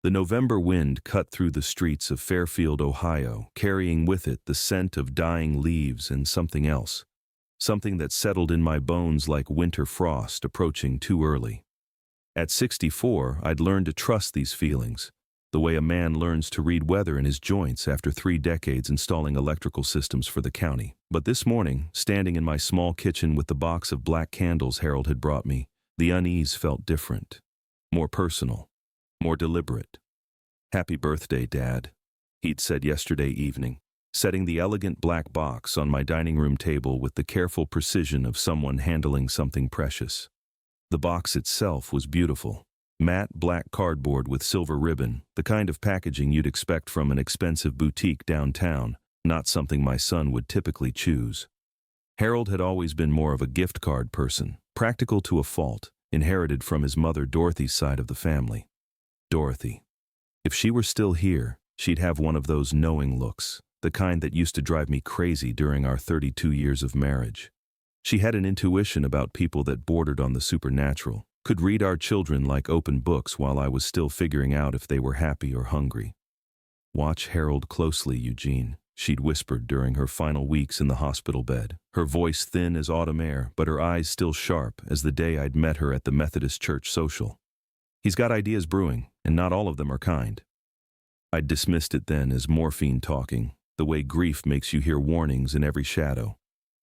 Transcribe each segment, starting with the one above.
The November wind cut through the streets of Fairfield, Ohio, carrying with it the scent of dying leaves and something else, something that settled in my bones like winter frost approaching too early. At 64, I'd learned to trust these feelings, the way a man learns to read weather in his joints after 3 decades installing electrical systems for the county. But this morning, standing in my small kitchen with the box of black candles Harold had brought me, the unease felt different, more personal, more deliberate. "Happy birthday, Dad," he'd said yesterday evening, setting the elegant black box on my dining room table with the careful precision of someone handling something precious. The box itself was beautiful. Matte black cardboard with silver ribbon, the kind of packaging you'd expect from an expensive boutique downtown, not something my son would typically choose. Harold had always been more of a gift card person, practical to a fault, inherited from his mother Dorothy's side of the family. Dorothy. If she were still here, she'd have one of those knowing looks, the kind that used to drive me crazy during our 32 years of marriage. She had an intuition about people that bordered on the supernatural, could read our children like open books while I was still figuring out if they were happy or hungry. "Watch Harold closely, Eugene," she'd whispered during her final weeks in the hospital bed, her voice thin as autumn air, but her eyes still sharp as the day I'd met her at the Methodist Church social. "He's got ideas brewing, and not all of them are kind." I'd dismissed it then as morphine talking, the way grief makes you hear warnings in every shadow.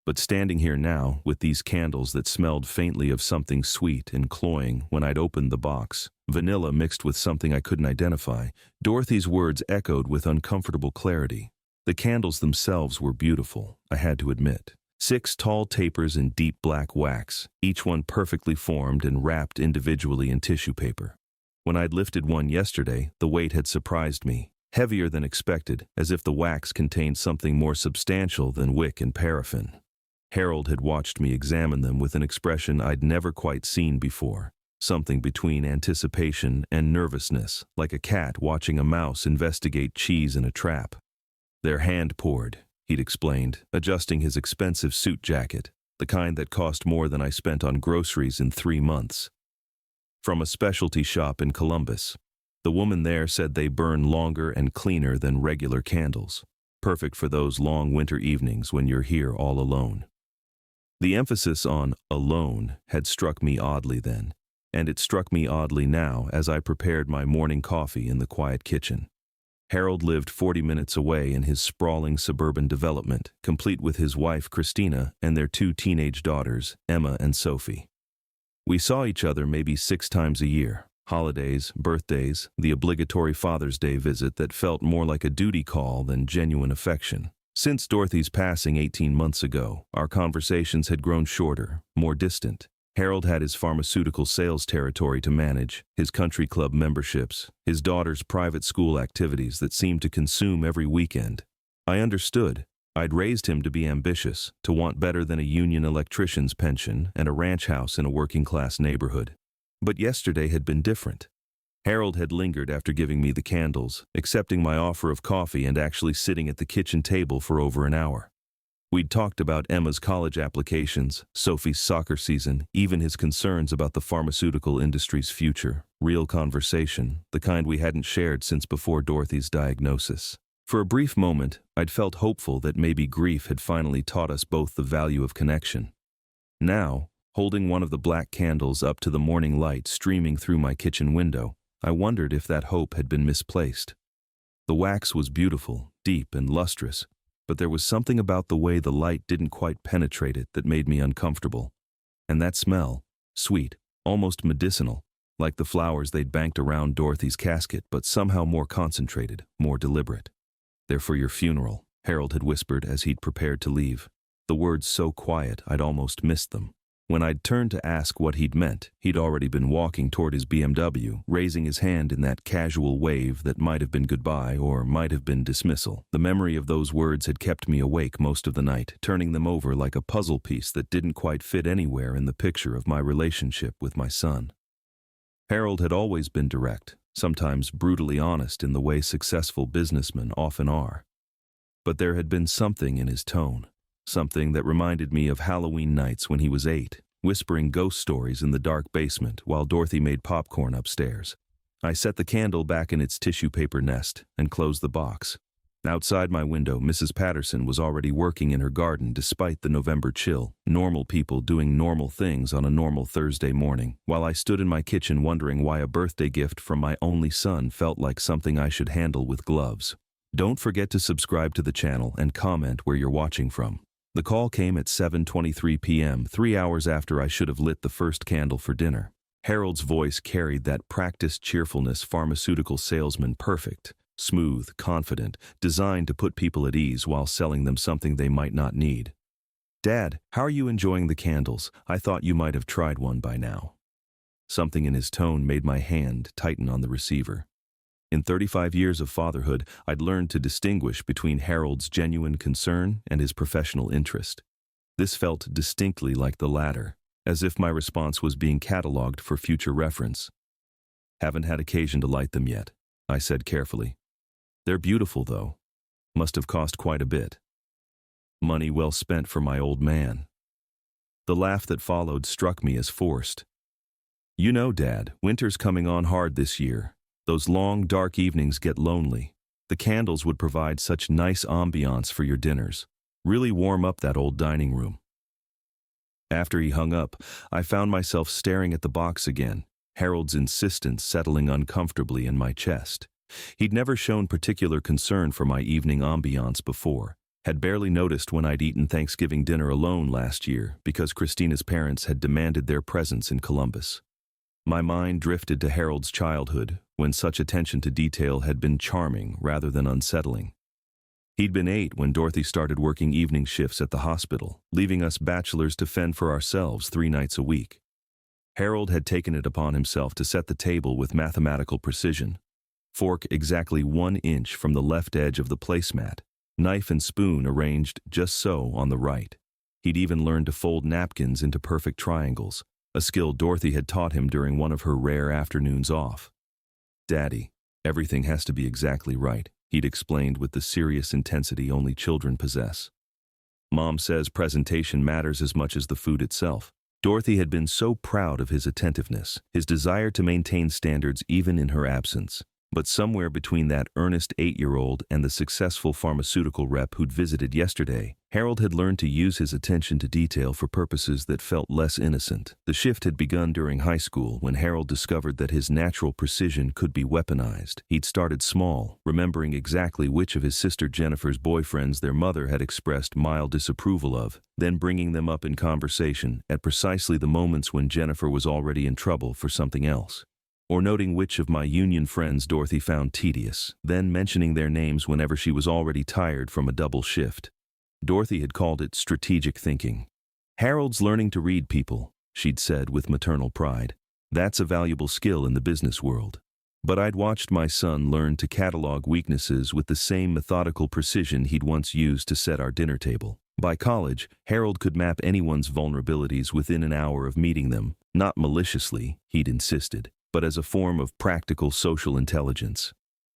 But standing here now, with these candles that smelled faintly of something sweet and cloying when I'd opened the box, vanilla mixed with something I couldn't identify, Dorothy's words echoed with uncomfortable clarity. The candles themselves were beautiful, I had to admit. 6 tall tapers in deep black wax, each one perfectly formed and wrapped individually in tissue paper. When I'd lifted one yesterday, the weight had surprised me, heavier than expected, as if the wax contained something more substantial than wick and paraffin. Harold had watched me examine them with an expression I'd never quite seen before, something between anticipation and nervousness, like a cat watching a mouse investigate cheese in a trap. "They're hand-poured," he'd explained, adjusting his expensive suit jacket, the kind that cost more than I spent on groceries in 3 months. "From a specialty shop in Columbus. The woman there said they burn longer and cleaner than regular candles, perfect for those long winter evenings when you're here all alone." The emphasis on alone had struck me oddly then, and it struck me oddly now as I prepared my morning coffee in the quiet kitchen. Harold lived 40 minutes away in his sprawling suburban development, complete with his wife Christina and their 2 teenage daughters, Emma and Sophie. We saw each other maybe 6 times a year, holidays, birthdays, the obligatory Father's Day visit that felt more like a duty call than genuine affection. Since Dorothy's passing 18 months ago, our conversations had grown shorter, more distant. Harold had his pharmaceutical sales territory to manage, his country club memberships, his daughter's private school activities that seemed to consume every weekend. I understood. I'd raised him to be ambitious, to want better than a union electrician's pension and a ranch house in a working-class neighborhood. But yesterday had been different. Harold had lingered after giving me the candles, accepting my offer of coffee and actually sitting at the kitchen table for over an hour. We'd talked about Emma's college applications, Sophie's soccer season, even his concerns about the pharmaceutical industry's future. Real conversation, the kind we hadn't shared since before Dorothy's diagnosis. For a brief moment, I'd felt hopeful that maybe grief had finally taught us both the value of connection. Now, holding one of the black candles up to the morning light streaming through my kitchen window, I wondered if that hope had been misplaced. The wax was beautiful, deep and lustrous, but there was something about the way the light didn't quite penetrate it that made me uncomfortable. And that smell, sweet, almost medicinal, like the flowers they'd banked around Dorothy's casket, but somehow more concentrated, more deliberate. "They're for your funeral," Harold had whispered as he'd prepared to leave, the words so quiet I'd almost missed them. When I'd turned to ask what he'd meant, he'd already been walking toward his BMW, raising his hand in that casual wave that might have been goodbye or might have been dismissal. The memory of those words had kept me awake most of the night, turning them over like a puzzle piece that didn't quite fit anywhere in the picture of my relationship with my son. Harold had always been direct, sometimes brutally honest in the way successful businessmen often are. But there had been something in his tone. Something that reminded me of Halloween nights when he was 8, whispering ghost stories in the dark basement while Dorothy made popcorn upstairs. I set the candle back in its tissue paper nest and closed the box. Outside my window, Mrs. Patterson was already working in her garden despite the November chill, normal people doing normal things on a normal Thursday morning, while I stood in my kitchen wondering why a birthday gift from my only son felt like something I should handle with gloves. Don't forget to subscribe to the channel and comment where you're watching from. The call came at 7:23 p.m., 3 hours after I should have lit the first candle for dinner. Harold's voice carried that practiced cheerfulness pharmaceutical salesman perfect. Smooth, confident, designed to put people at ease while selling them something they might not need. "Dad, how are you enjoying the candles? I thought you might have tried one by now." Something in his tone made my hand tighten on the receiver. In 35 years of fatherhood, I'd learned to distinguish between Harold's genuine concern and his professional interest. This felt distinctly like the latter, as if my response was being cataloged for future reference. "Haven't had occasion to light them yet," I said carefully. "They're beautiful, though. Must have cost quite a bit. Money well spent for my old man." The laugh that followed struck me as forced. "You know, Dad, winter's coming on hard this year. Those long, dark evenings get lonely. The candles would provide such nice ambiance for your dinners. Really warm up that old dining room." After he hung up, I found myself staring at the box again, Harold's insistence settling uncomfortably in my chest. He'd never shown particular concern for my evening ambiance before, had barely noticed when I'd eaten Thanksgiving dinner alone last year because Christina's parents had demanded their presence in Columbus. My mind drifted to Harold's childhood, when such attention to detail had been charming rather than unsettling. He'd been 8 when Dorothy started working evening shifts at the hospital, leaving us bachelors to fend for ourselves 3 nights a week. Harold had taken it upon himself to set the table with mathematical precision. Fork exactly 1 inch from the left edge of the placemat, knife and spoon arranged just so on the right. He'd even learned to fold napkins into perfect triangles, a skill Dorothy had taught him during one of her rare afternoons off. "Daddy, everything has to be exactly right," he'd explained with the serious intensity only children possess. "Mom says presentation matters as much as the food itself." Dorothy had been so proud of his attentiveness, his desire to maintain standards even in her absence. But somewhere between that earnest 8-year-old and the successful pharmaceutical rep who'd visited yesterday, Harold had learned to use his attention to detail for purposes that felt less innocent. The shift had begun during high school when Harold discovered that his natural precision could be weaponized. He'd started small, remembering exactly which of his sister Jennifer's boyfriends their mother had expressed mild disapproval of, then bringing them up in conversation at precisely the moments when Jennifer was already in trouble for something else. Or noting which of my union friends Dorothy found tedious, then mentioning their names whenever she was already tired from a double shift. Dorothy had called it strategic thinking. "Harold's learning to read people," she'd said with maternal pride. "That's a valuable skill in the business world." But I'd watched my son learn to catalog weaknesses with the same methodical precision he'd once used to set our dinner table. By college, Harold could map anyone's vulnerabilities within an hour of meeting them, not maliciously, he'd insisted, but as a form of practical social intelligence.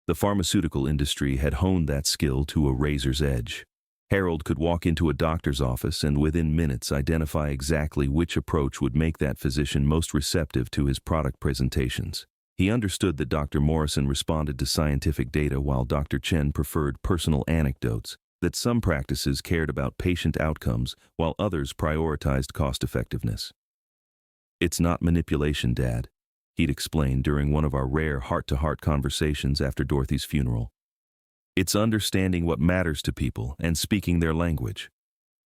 The pharmaceutical industry had honed that skill to a razor's edge. Harold could walk into a doctor's office and within minutes identify exactly which approach would make that physician most receptive to his product presentations. He understood that Dr. Morrison responded to scientific data while Dr. Chen preferred personal anecdotes, that some practices cared about patient outcomes while others prioritized cost-effectiveness. "It's not manipulation, Dad," he'd explained during one of our rare heart-to-heart conversations after Dorothy's funeral. "It's understanding what matters to people and speaking their language.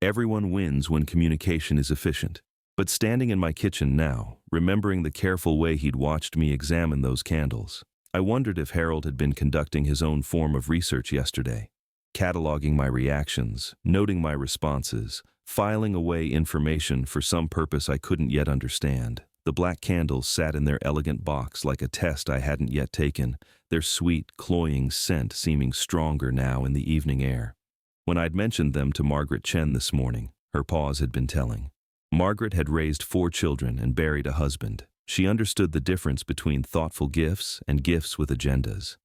Everyone wins when communication is efficient." But standing in my kitchen now, remembering the careful way he'd watched me examine those candles, I wondered if Harold had been conducting his own form of research yesterday, cataloging my reactions, noting my responses, filing away information for some purpose I couldn't yet understand. The black candles sat in their elegant box like a test I hadn't yet taken, their sweet, cloying scent seeming stronger now in the evening air. When I'd mentioned them to Margaret Chen this morning, her pause had been telling. Margaret had raised 4 children and buried a husband. She understood the difference between thoughtful gifts and gifts with agendas.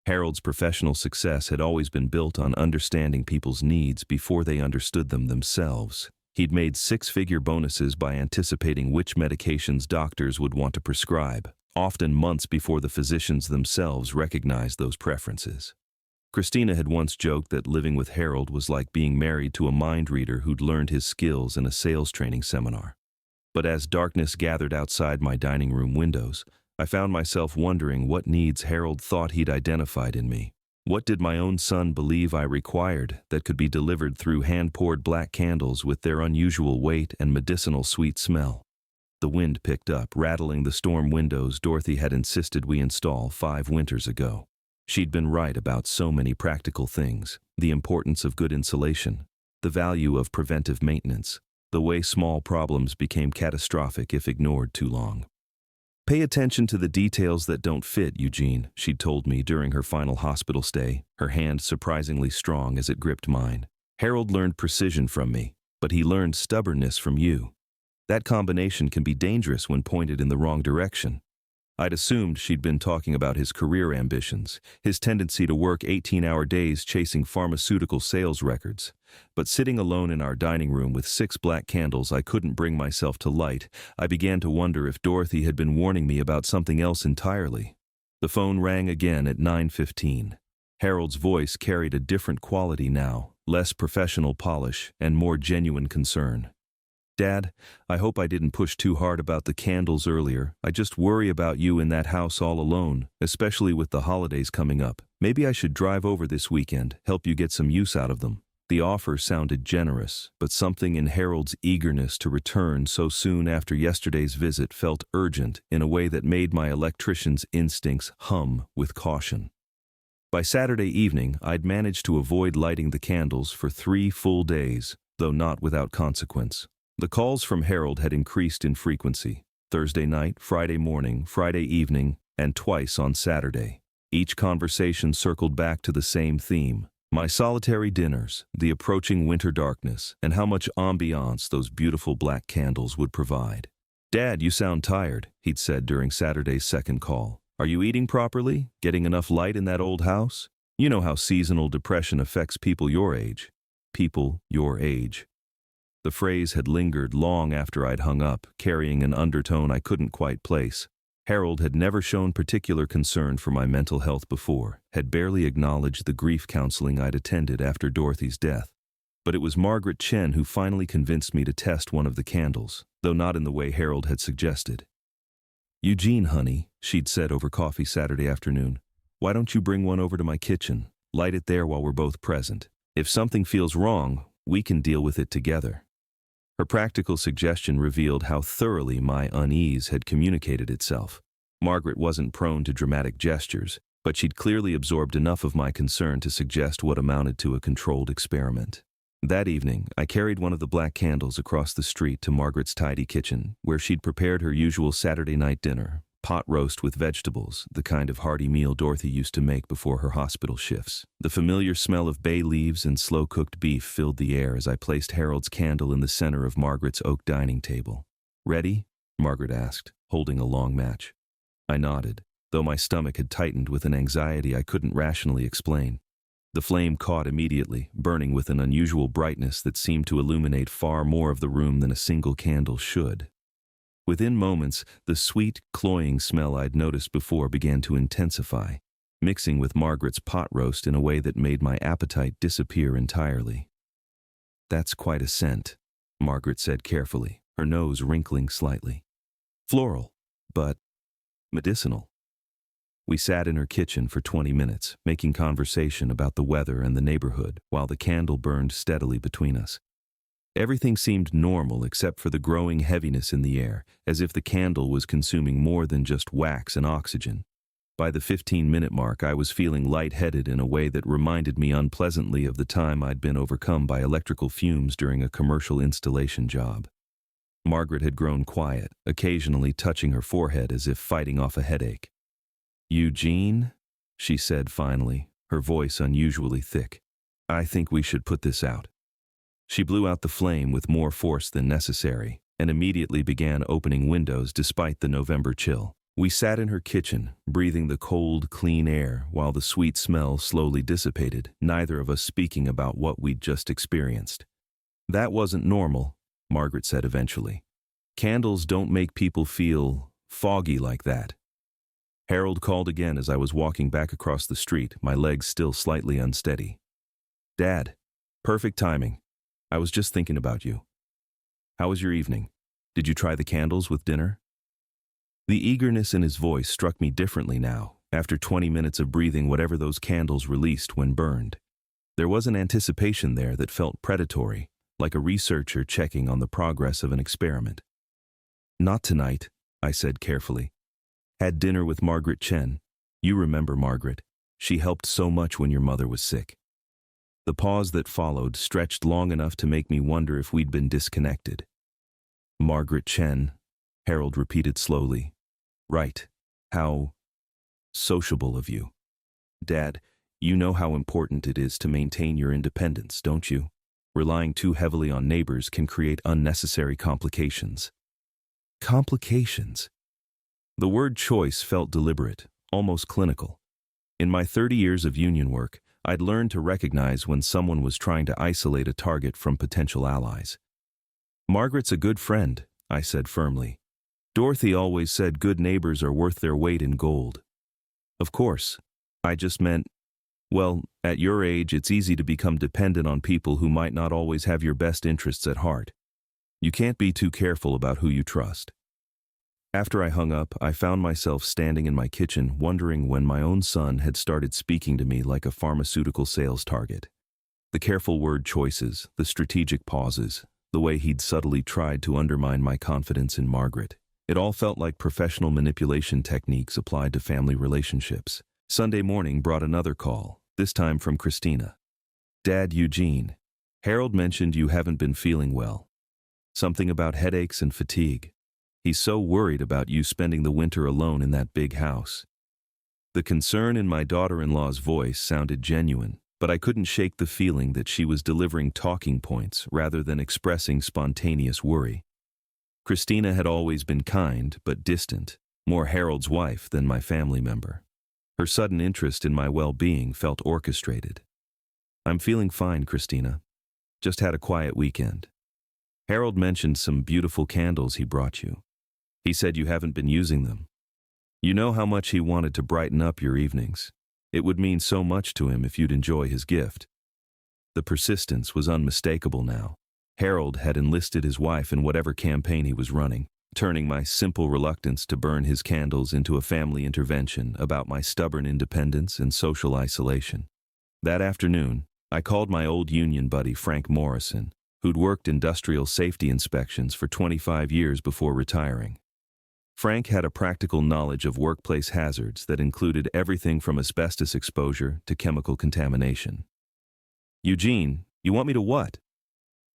Harold's professional success had always been built on understanding people's needs before they understood them themselves. He'd made 6-figure bonuses by anticipating which medications doctors would want to prescribe, often months before the physicians themselves recognized those preferences. Christina had once joked that living with Harold was like being married to a mind reader who'd learned his skills in a sales training seminar. But as darkness gathered outside my dining room windows, I found myself wondering what needs Harold thought he'd identified in me. What did my own son believe I required that could be delivered through hand-poured black candles with their unusual weight and medicinal sweet smell? The wind picked up, rattling the storm windows Dorothy had insisted we install 5 winters ago. She'd been right about so many practical things: the importance of good insulation, the value of preventive maintenance, the way small problems became catastrophic if ignored too long. "Pay attention to the details that don't fit, Eugene," she'd told me during her final hospital stay, her hand surprisingly strong as it gripped mine. "Harold learned precision from me, but he learned stubbornness from you. That combination can be dangerous when pointed in the wrong direction." I'd assumed she'd been talking about his career ambitions, his tendency to work 18-hour days chasing pharmaceutical sales records. But sitting alone in our dining room with 6 black candles I couldn't bring myself to light, I began to wonder if Dorothy had been warning me about something else entirely. The phone rang again at 9:15. Harold's voice carried a different quality now, less professional polish and more genuine concern. "Dad, I hope I didn't push too hard about the candles earlier. I just worry about you in that house all alone, especially with the holidays coming up. Maybe I should drive over this weekend, help you get some use out of them." The offer sounded generous, but something in Harold's eagerness to return so soon after yesterday's visit felt urgent in a way that made my electrician's instincts hum with caution. By Saturday evening, I'd managed to avoid lighting the candles for 3 full days, though not without consequence. The calls from Harold had increased in frequency: Thursday night, Friday morning, Friday evening, and twice on Saturday. Each conversation circled back to the same theme: my solitary dinners, the approaching winter darkness, and how much ambiance those beautiful black candles would provide. "Dad, you sound tired," he'd said during Saturday's second call. "Are you eating properly? Getting enough light in that old house? You know how seasonal depression affects people your age." People your age. The phrase had lingered long after I'd hung up, carrying an undertone I couldn't quite place. Harold had never shown particular concern for my mental health before, had barely acknowledged the grief counseling I'd attended after Dorothy's death. But it was Margaret Chen who finally convinced me to test one of the candles, though not in the way Harold had suggested. "Eugene, honey," she'd said over coffee Saturday afternoon, "why don't you bring one over to my kitchen? Light it there while we're both present. If something feels wrong, we can deal with it together." Her practical suggestion revealed how thoroughly my unease had communicated itself. Margaret wasn't prone to dramatic gestures, but she'd clearly absorbed enough of my concern to suggest what amounted to a controlled experiment. That evening, I carried one of the black candles across the street to Margaret's tidy kitchen, where she'd prepared her usual Saturday night dinner: pot roast with vegetables, the kind of hearty meal Dorothy used to make before her hospital shifts. The familiar smell of bay leaves and slow-cooked beef filled the air as I placed Harold's candle in the center of Margaret's oak dining table. "Ready?" Margaret asked, holding a long match. I nodded, though my stomach had tightened with an anxiety I couldn't rationally explain. The flame caught immediately, burning with an unusual brightness that seemed to illuminate far more of the room than a single candle should. Within moments, the sweet, cloying smell I'd noticed before began to intensify, mixing with Margaret's pot roast in a way that made my appetite disappear entirely. "That's quite a scent," Margaret said carefully, her nose wrinkling slightly. "Floral, but medicinal." We sat in her kitchen for 20 minutes, making conversation about the weather and the neighborhood, while the candle burned steadily between us. Everything seemed normal except for the growing heaviness in the air, as if the candle was consuming more than just wax and oxygen. By the 15-minute mark, I was feeling lightheaded in a way that reminded me unpleasantly of the time I'd been overcome by electrical fumes during a commercial installation job. Margaret had grown quiet, occasionally touching her forehead as if fighting off a headache. "Eugene," she said finally, her voice unusually thick, "I think we should put this out." She blew out the flame with more force than necessary, and immediately began opening windows despite the November chill. We sat in her kitchen, breathing the cold, clean air while the sweet smell slowly dissipated, neither of us speaking about what we'd just experienced. "That wasn't normal," Margaret said eventually. "Candles don't make people feel foggy like that." Harold called again as I was walking back across the street, my legs still slightly unsteady. Dad, perfect timing. I was just thinking about you. How was your evening? Did you try the candles with dinner? The eagerness in his voice struck me differently now, after 20 minutes of breathing whatever those candles released when burned. There was an anticipation there that felt predatory, like a researcher checking on the progress of an experiment. Not tonight, I said carefully. Had dinner with Margaret Chen. You remember Margaret. She helped so much when your mother was sick. The pause that followed stretched long enough to make me wonder if we'd been disconnected. Margaret Chen, Harold repeated slowly. Right. How sociable of you. Dad, you know how important it is to maintain your independence, don't you? Relying too heavily on neighbors can create unnecessary complications. Complications? The word choice felt deliberate, almost clinical. In my 30 years of union work, I'd learned to recognize when someone was trying to isolate a target from potential allies. Margaret's a good friend, I said firmly. Dorothy always said good neighbors are worth their weight in gold. Of course, I just meant, well, at your age it's easy to become dependent on people who might not always have your best interests at heart. You can't be too careful about who you trust. After I hung up, I found myself standing in my kitchen wondering when my own son had started speaking to me like a pharmaceutical sales target. The careful word choices, the strategic pauses, the way he'd subtly tried to undermine my confidence in Margaret. It all felt like professional manipulation techniques applied to family relationships. Sunday morning brought another call, this time from Christina. Dad, Eugene. Harold mentioned you haven't been feeling well. Something about headaches and fatigue. He's so worried about you spending the winter alone in that big house. The concern in my daughter-in-law's voice sounded genuine, but I couldn't shake the feeling that she was delivering talking points rather than expressing spontaneous worry. Christina had always been kind but distant, more Harold's wife than my family member. Her sudden interest in my well-being felt orchestrated. I'm feeling fine, Christina. Just had a quiet weekend. Harold mentioned some beautiful candles he brought you. He said you haven't been using them. You know how much he wanted to brighten up your evenings. It would mean so much to him if you'd enjoy his gift. The persistence was unmistakable now. Harold had enlisted his wife in whatever campaign he was running, turning my simple reluctance to burn his candles into a family intervention about my stubborn independence and social isolation. That afternoon, I called my old union buddy Frank Morrison, who'd worked industrial safety inspections for 25 years before retiring. Frank had a practical knowledge of workplace hazards that included everything from asbestos exposure to chemical contamination. Eugene, you want me to what?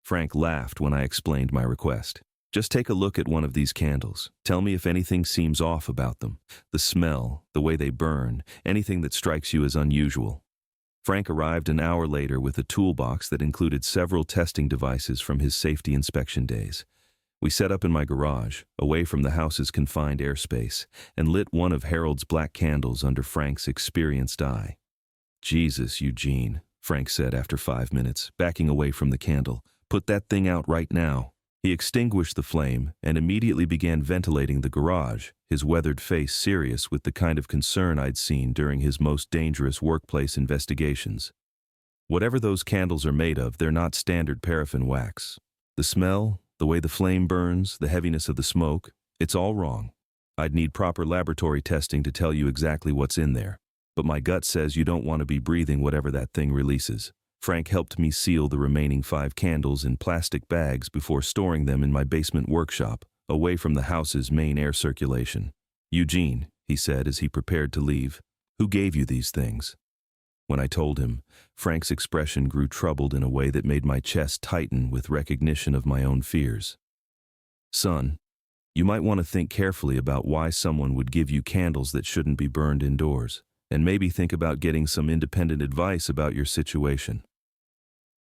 Frank laughed when I explained my request. Just take a look at one of these candles. Tell me if anything seems off about them. The smell, the way they burn, anything that strikes you as unusual. Frank arrived an hour later with a toolbox that included several testing devices from his safety inspection days. We set up in my garage, away from the house's confined airspace, and lit one of Harold's black candles under Frank's experienced eye. Jesus, Eugene, Frank said after 5 minutes, backing away from the candle. Put that thing out right now. He extinguished the flame and immediately began ventilating the garage, his weathered face serious with the kind of concern I'd seen during his most dangerous workplace investigations. Whatever those candles are made of, they're not standard paraffin wax. The smell, the way the flame burns, the heaviness of the smoke, it's all wrong. I'd need proper laboratory testing to tell you exactly what's in there. But my gut says you don't want to be breathing whatever that thing releases. Frank helped me seal the remaining 5 candles in plastic bags before storing them in my basement workshop, away from the house's main air circulation. Eugene, he said as he prepared to leave, who gave you these things? When I told him, Frank's expression grew troubled in a way that made my chest tighten with recognition of my own fears. Son, you might want to think carefully about why someone would give you candles that shouldn't be burned indoors, and maybe think about getting some independent advice about your situation.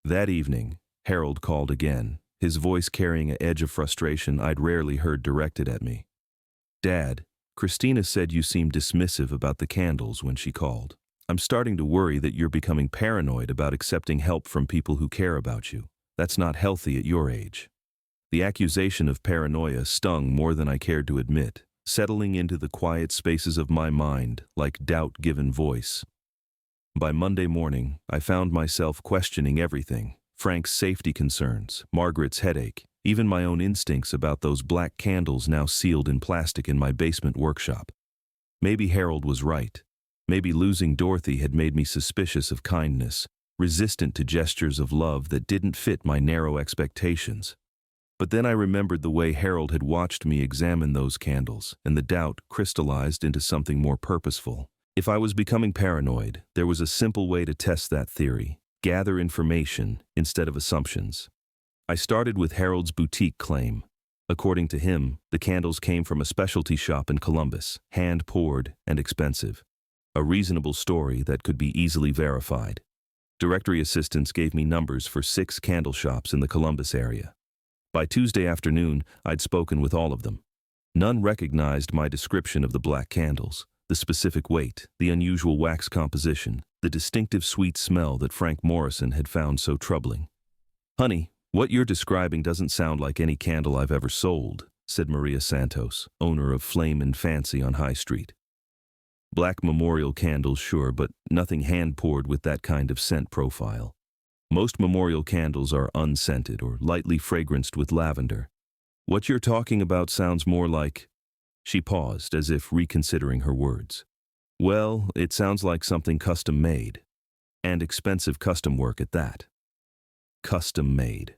That evening, Harold called again, his voice carrying an edge of frustration I'd rarely heard directed at me. Dad, Christina said you seemed dismissive about the candles when she called. I'm starting to worry that you're becoming paranoid about accepting help from people who care about you. That's not healthy at your age. The accusation of paranoia stung more than I cared to admit, settling into the quiet spaces of my mind like doubt given voice. By Monday morning, I found myself questioning everything: Frank's safety concerns, Margaret's headache, even my own instincts about those black candles now sealed in plastic in my basement workshop. Maybe Harold was right. Maybe losing Dorothy had made me suspicious of kindness, resistant to gestures of love that didn't fit my narrow expectations. But then I remembered the way Harold had watched me examine those candles, and the doubt crystallized into something more purposeful. If I was becoming paranoid, there was a simple way to test that theory: gather information instead of assumptions. I started with Harold's boutique claim. According to him, the candles came from a specialty shop in Columbus, hand-poured and expensive. A reasonable story that could be easily verified. Directory assistants gave me numbers for 6 candle shops in the Columbus area. By Tuesday afternoon, I'd spoken with all of them. None recognized my description of the black candles: the specific weight, the unusual wax composition, the distinctive sweet smell that Frank Morrison had found so troubling. "Honey, what you're describing doesn't sound like any candle I've ever sold," said Maria Santos, owner of Flame and Fancy on High Street. "Black memorial candles, sure, but nothing hand-poured with that kind of scent profile. Most memorial candles are unscented or lightly fragranced with lavender. What you're talking about sounds more like—" She paused, as if reconsidering her words. "Well, it sounds like something custom-made. And expensive custom work at that." Custom-made.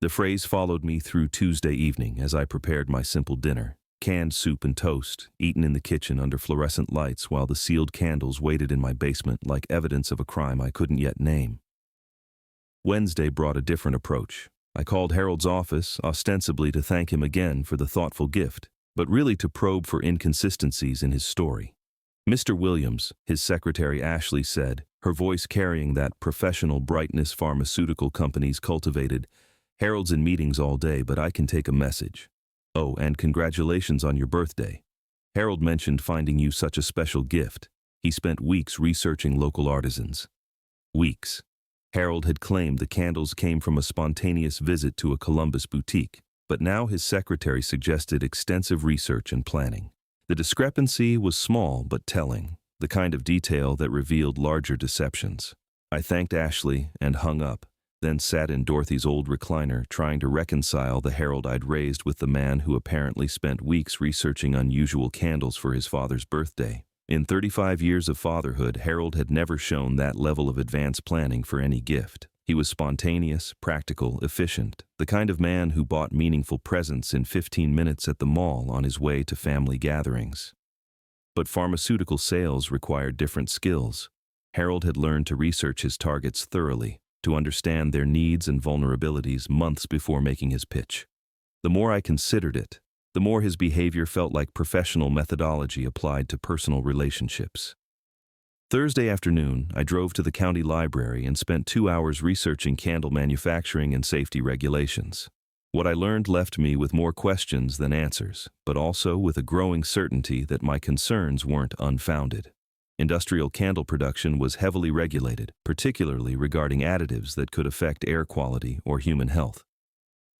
The phrase followed me through Tuesday evening as I prepared my simple dinner: canned soup and toast, eaten in the kitchen under fluorescent lights while the sealed candles waited in my basement like evidence of a crime I couldn't yet name. Wednesday brought a different approach. I called Harold's office, ostensibly to thank him again for the thoughtful gift, but really to probe for inconsistencies in his story. "Mr. Williams," his secretary Ashley said, her voice carrying that professional brightness pharmaceutical companies cultivated, "Harold's in meetings all day, but I can take a message. Oh, and congratulations on your birthday. Harold mentioned finding you such a special gift. He spent weeks researching local artisans." Weeks. Harold had claimed the candles came from a spontaneous visit to a Columbus boutique, but now his secretary suggested extensive research and planning. The discrepancy was small but telling, the kind of detail that revealed larger deceptions. I thanked Ashley and hung up, then sat in Dorothy's old recliner trying to reconcile the Harold I'd raised with the man who apparently spent weeks researching unusual candles for his father's birthday. In 35 years of fatherhood, Harold had never shown that level of advanced planning for any gift. He was spontaneous, practical, efficient, the kind of man who bought meaningful presents in 15 minutes at the mall on his way to family gatherings. But pharmaceutical sales required different skills. Harold had learned to research his targets thoroughly, to understand their needs and vulnerabilities months before making his pitch. The more I considered it, the more his behavior felt like professional methodology applied to personal relationships. Thursday afternoon, I drove to the county library and spent 2 hours researching candle manufacturing and safety regulations. What I learned left me with more questions than answers, but also with a growing certainty that my concerns weren't unfounded. Industrial candle production was heavily regulated, particularly regarding additives that could affect air quality or human health.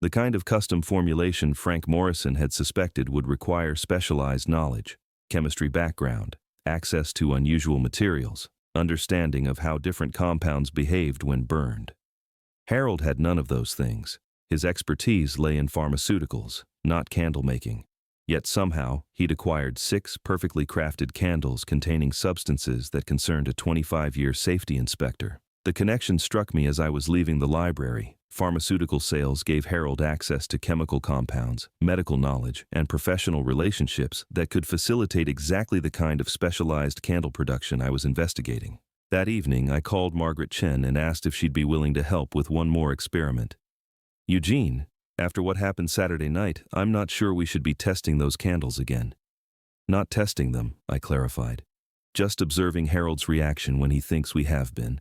The kind of custom formulation Frank Morrison had suspected would require specialized knowledge, chemistry background, access to unusual materials, understanding of how different compounds behaved when burned. Harold had none of those things. His expertise lay in pharmaceuticals, not candle making. Yet somehow, he'd acquired 6 perfectly crafted candles containing substances that concerned a 25-year safety inspector. The connection struck me as I was leaving the library. Pharmaceutical sales gave Harold access to chemical compounds, medical knowledge, and professional relationships that could facilitate exactly the kind of specialized candle production I was investigating. That evening, I called Margaret Chen and asked if she'd be willing to help with one more experiment. "Eugene, after what happened Saturday night, I'm not sure we should be testing those candles again." "Not testing them," I clarified. "Just observing Harold's reaction when he thinks we have been."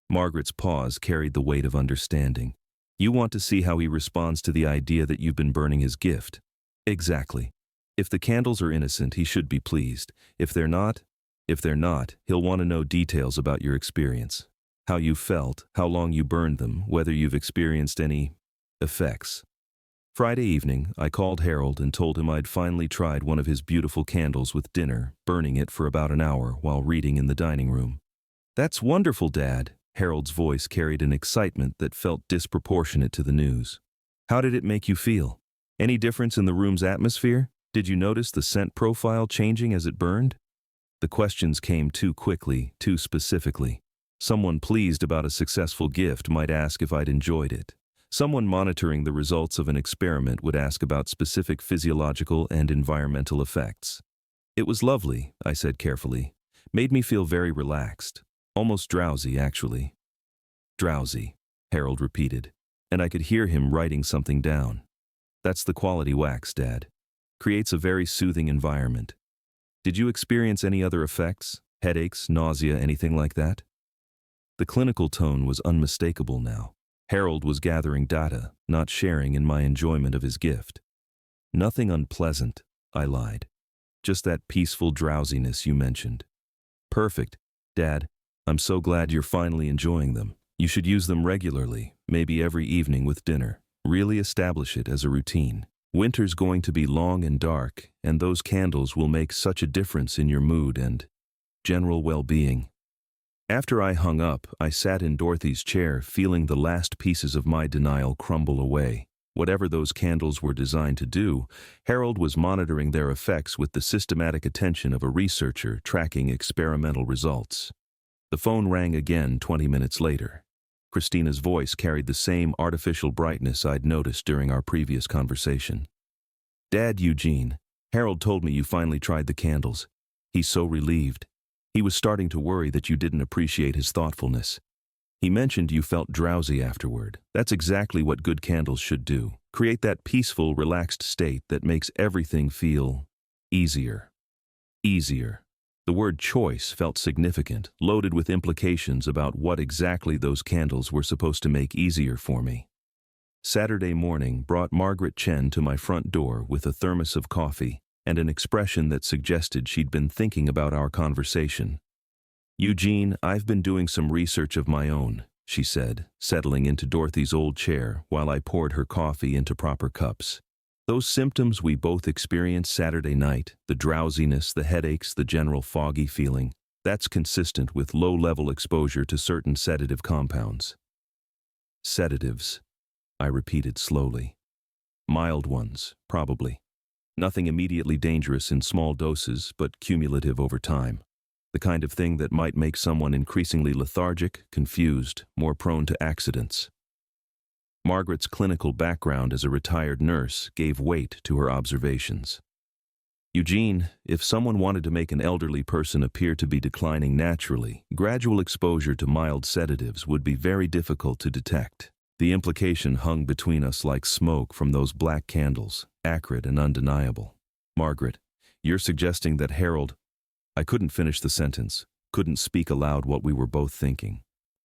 Margaret's pause carried the weight of understanding. "You want to see how he responds to the idea that you've been burning his gift." "Exactly. If the candles are innocent, he should be pleased. If they're not, he'll want to know details about your experience. How you felt, how long you burned them, whether you've experienced any effects." Friday evening, I called Harold and told him I'd finally tried one of his beautiful candles with dinner, burning it for about an hour while reading in the dining room. "That's wonderful, Dad." Harold's voice carried an excitement that felt disproportionate to the news. "How did it make you feel? Any difference in the room's atmosphere? Did you notice the scent profile changing as it burned?" The questions came too quickly, too specifically. Someone pleased about a successful gift might ask if I'd enjoyed it. Someone monitoring the results of an experiment would ask about specific physiological and environmental effects. "It was lovely," I said carefully. "Made me feel very relaxed. Almost drowsy, actually." "Drowsy," Harold repeated, and I could hear him writing something down. "That's the quality wax, Dad. Creates a very soothing environment. Did you experience any other effects? Headaches, nausea, anything like that?" The clinical tone was unmistakable now. Harold was gathering data, not sharing in my enjoyment of his gift. "Nothing unpleasant," I lied. "Just that peaceful drowsiness you mentioned." "Perfect. Dad, I'm so glad you're finally enjoying them. You should use them regularly, maybe every evening with dinner. Really establish it as a routine. Winter's going to be long and dark, and those candles will make such a difference in your mood and general well-being." After I hung up, I sat in Dorothy's chair, feeling the last pieces of my denial crumble away. Whatever those candles were designed to do, Harold was monitoring their effects with the systematic attention of a researcher tracking experimental results. The phone rang again 20 minutes later. Christina's voice carried the same artificial brightness I'd noticed during our previous conversation. "Dad, Eugene, Harold told me you finally tried the candles. He's so relieved. He was starting to worry that you didn't appreciate his thoughtfulness. He mentioned you felt drowsy afterward. That's exactly what good candles should do. Create that peaceful, relaxed state that makes everything feel easier." Easier. The word choice felt significant, loaded with implications about what exactly those candles were supposed to make easier for me. Saturday morning brought Margaret Chen to my front door with a thermos of coffee and an expression that suggested she'd been thinking about our conversation. "Eugene, I've been doing some research of my own," she said, settling into Dorothy's old chair while I poured her coffee into proper cups. "Those symptoms we both experienced Saturday night, the drowsiness, the headaches, the general foggy feeling, that's consistent with low-level exposure to certain sedative compounds." "Sedatives," I repeated slowly. "Mild ones, probably. Nothing immediately dangerous in small doses, but cumulative over time. The kind of thing that might make someone increasingly lethargic, confused, more prone to accidents." Margaret's clinical background as a retired nurse gave weight to her observations. "Eugene, if someone wanted to make an elderly person appear to be declining naturally, gradual exposure to mild sedatives would be very difficult to detect. The implication hung between us like smoke from those black candles, acrid and undeniable. Margaret, you're suggesting that Harold—" I couldn't finish the sentence, couldn't speak aloud what we were both thinking.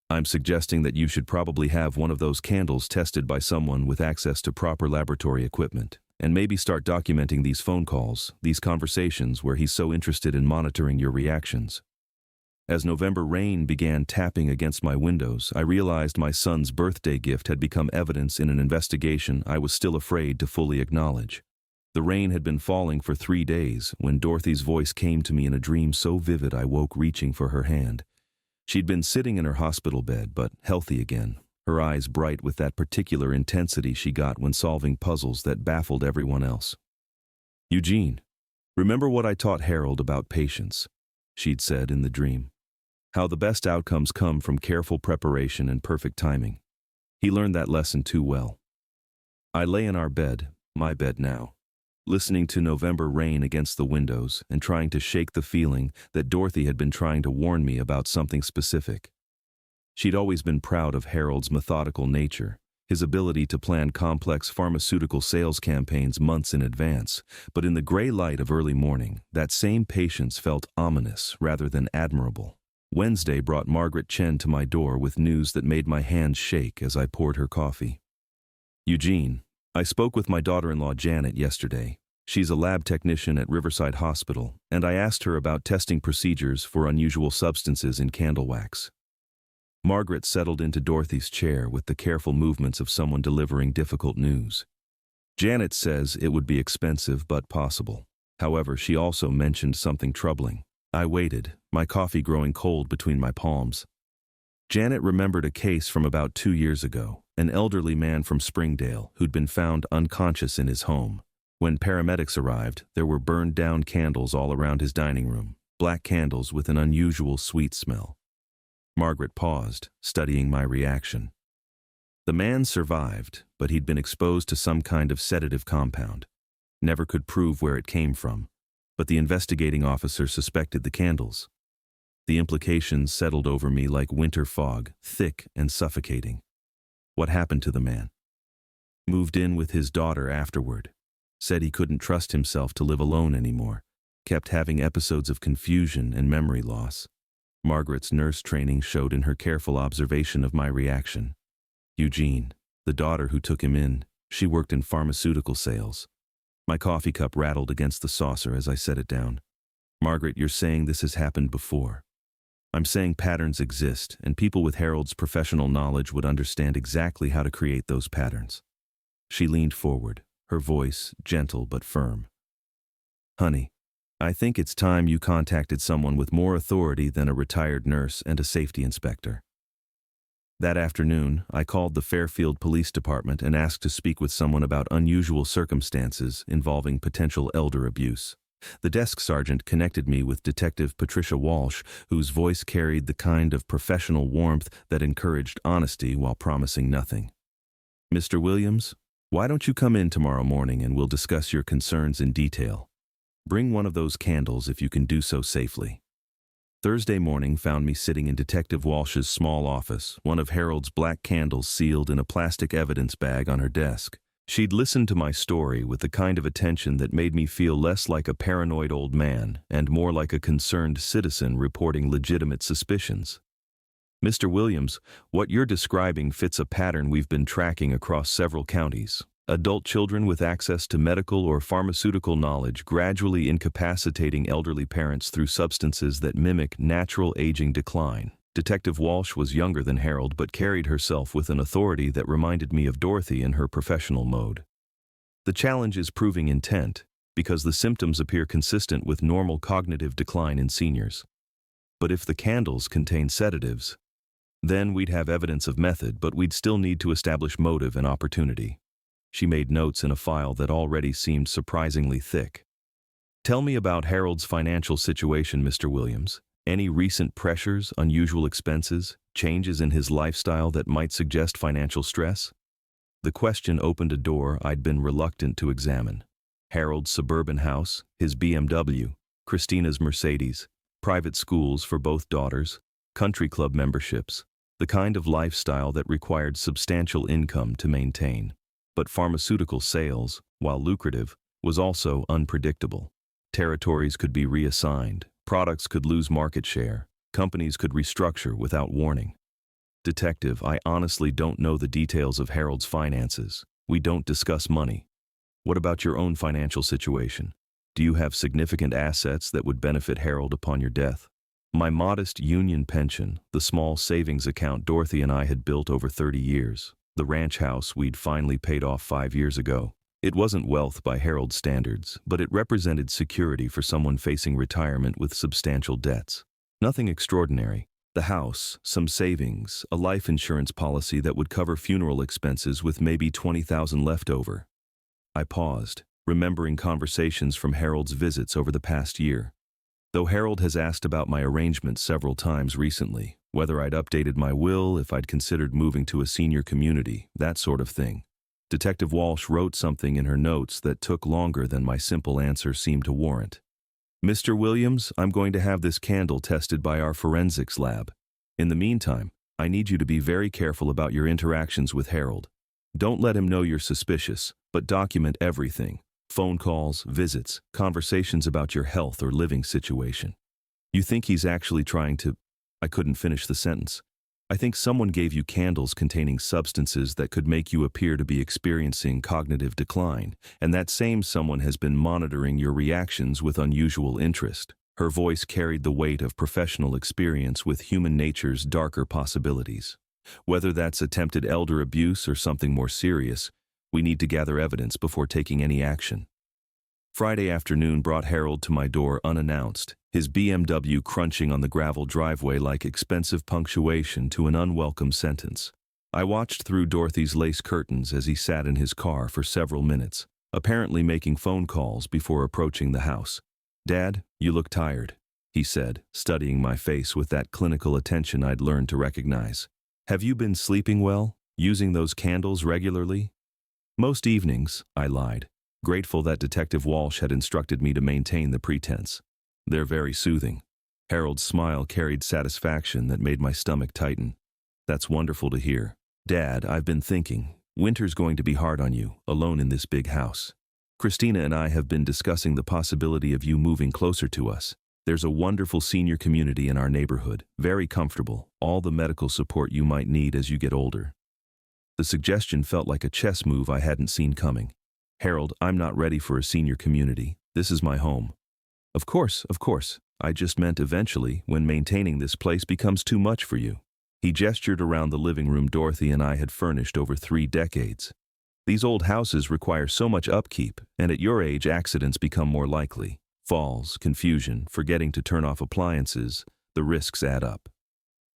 "I'm suggesting that you should probably have one of those candles tested by someone with access to proper laboratory equipment, and maybe start documenting these phone calls, these conversations where he's so interested in monitoring your reactions." As November rain began tapping against my windows, I realized my son's birthday gift had become evidence in an investigation I was still afraid to fully acknowledge. The rain had been falling for 3 days when Dorothy's voice came to me in a dream so vivid I woke reaching for her hand. She'd been sitting in her hospital bed, but healthy again, her eyes bright with that particular intensity she got when solving puzzles that baffled everyone else. "Eugene, remember what I taught Harold about patience," she'd said in the dream. "How the best outcomes come from careful preparation and perfect timing. He learned that lesson too well." I lay in our bed, my bed now, listening to November rain against the windows and trying to shake the feeling that Dorothy had been trying to warn me about something specific. She'd always been proud of Harold's methodical nature, his ability to plan complex pharmaceutical sales campaigns months in advance, but in the gray light of early morning, that same patience felt ominous rather than admirable. Wednesday brought Margaret Chen to my door with news that made my hands shake as I poured her coffee. "Eugene, I spoke with my daughter-in-law Janet yesterday. She's a lab technician at Riverside Hospital, and I asked her about testing procedures for unusual substances in candle wax." Margaret settled into Dorothy's chair with the careful movements of someone delivering difficult news. Janet says it would be expensive but possible. However, she also mentioned something troubling. I waited, my coffee growing cold between my palms. Janet remembered a case from about 2 years ago, an elderly man from Springdale who'd been found unconscious in his home. When paramedics arrived, there were burned-down candles all around his dining room, black candles with an unusual sweet smell. Margaret paused, studying my reaction. The man survived, but he'd been exposed to some kind of sedative compound. Never could prove where it came from, but the investigating officer suspected the candles. The implications settled over me like winter fog, thick and suffocating. What happened to the man? Moved in with his daughter afterward. Said he couldn't trust himself to live alone anymore. Kept having episodes of confusion and memory loss. Margaret's nurse training showed in her careful observation of my reaction. Eugene, the daughter who took him in, she worked in pharmaceutical sales. My coffee cup rattled against the saucer as I set it down. Margaret, you're saying this has happened before. I'm saying patterns exist, and people with Harold's professional knowledge would understand exactly how to create those patterns. She leaned forward, her voice gentle but firm. Honey, I think it's time you contacted someone with more authority than a retired nurse and a safety inspector. That afternoon, I called the Fairfield Police Department and asked to speak with someone about unusual circumstances involving potential elder abuse. The desk sergeant connected me with Detective Patricia Walsh, whose voice carried the kind of professional warmth that encouraged honesty while promising nothing. Mr. Williams, why don't you come in tomorrow morning and we'll discuss your concerns in detail. Bring one of those candles if you can do so safely. Thursday morning found me sitting in Detective Walsh's small office, one of Harold's black candles sealed in a plastic evidence bag on her desk. She'd listened to my story with the kind of attention that made me feel less like a paranoid old man and more like a concerned citizen reporting legitimate suspicions. Mr. Williams, what you're describing fits a pattern we've been tracking across several counties. Adult children with access to medical or pharmaceutical knowledge gradually incapacitating elderly parents through substances that mimic natural aging decline. Detective Walsh was younger than Harold but carried herself with an authority that reminded me of Dorothy in her professional mode. The challenge is proving intent, because the symptoms appear consistent with normal cognitive decline in seniors. But if the candles contain sedatives, then we'd have evidence of method, but we'd still need to establish motive and opportunity. She made notes in a file that already seemed surprisingly thick. Tell me about Harold's financial situation, Mr. Williams. Any recent pressures, unusual expenses, changes in his lifestyle that might suggest financial stress? The question opened a door I'd been reluctant to examine. Harold's suburban house, his BMW, Christina's Mercedes, private schools for both daughters, country club memberships, the kind of lifestyle that required substantial income to maintain. But pharmaceutical sales, while lucrative, was also unpredictable. Territories could be reassigned. Products could lose market share. Companies could restructure without warning. Detective, I honestly don't know the details of Harold's finances. We don't discuss money. What about your own financial situation? Do you have significant assets that would benefit Harold upon your death? My modest union pension, the small savings account Dorothy and I had built over 30 years, the ranch house we'd finally paid off 5 years ago. It wasn't wealth by Harold's standards, but it represented security for someone facing retirement with substantial debts. Nothing extraordinary. The house, some savings, a life insurance policy that would cover funeral expenses with maybe $20,000 left over. I paused, remembering conversations from Harold's visits over the past year. Though Harold has asked about my arrangements several times recently, whether I'd updated my will, if I'd considered moving to a senior community, that sort of thing. Detective Walsh wrote something in her notes that took longer than my simple answer seemed to warrant. Mr. Williams, I'm going to have this candle tested by our forensics lab. In the meantime, I need you to be very careful about your interactions with Harold. Don't let him know you're suspicious, but document everything. Phone calls, visits, conversations about your health or living situation. You think he's actually trying to... I couldn't finish the sentence. I think someone gave you candles containing substances that could make you appear to be experiencing cognitive decline, and that same someone has been monitoring your reactions with unusual interest. Her voice carried the weight of professional experience with human nature's darker possibilities. Whether that's attempted elder abuse or something more serious, We need to gather evidence before taking any action. Friday afternoon brought Harold to my door unannounced, his BMW crunching on the gravel driveway like expensive punctuation to an unwelcome sentence. I watched through Dorothy's lace curtains as he sat in his car for several minutes, apparently making phone calls before approaching the house. "Dad, you look tired," he said, studying my face with that clinical attention I'd learned to recognize. "Have you been sleeping well, using those candles regularly?" "Most evenings," I lied, grateful that Detective Walsh had instructed me to maintain the pretense. "They're very soothing." Harold's smile carried satisfaction that made my stomach tighten. "That's wonderful to hear. Dad, I've been thinking, winter's going to be hard on you, alone in this big house. Christina and I have been discussing the possibility of you moving closer to us. There's a wonderful senior community in our neighborhood, very comfortable, all the medical support you might need as you get older." The suggestion felt like a chess move I hadn't seen coming. "Harold, I'm not ready for a senior community. This is my home." Of course. I just meant eventually, when maintaining this place becomes too much for you." He gestured around the living room Dorothy and I had furnished over 3 decades. "These old houses require so much upkeep, and at your age accidents become more likely. Falls, confusion, forgetting to turn off appliances, the risks add up."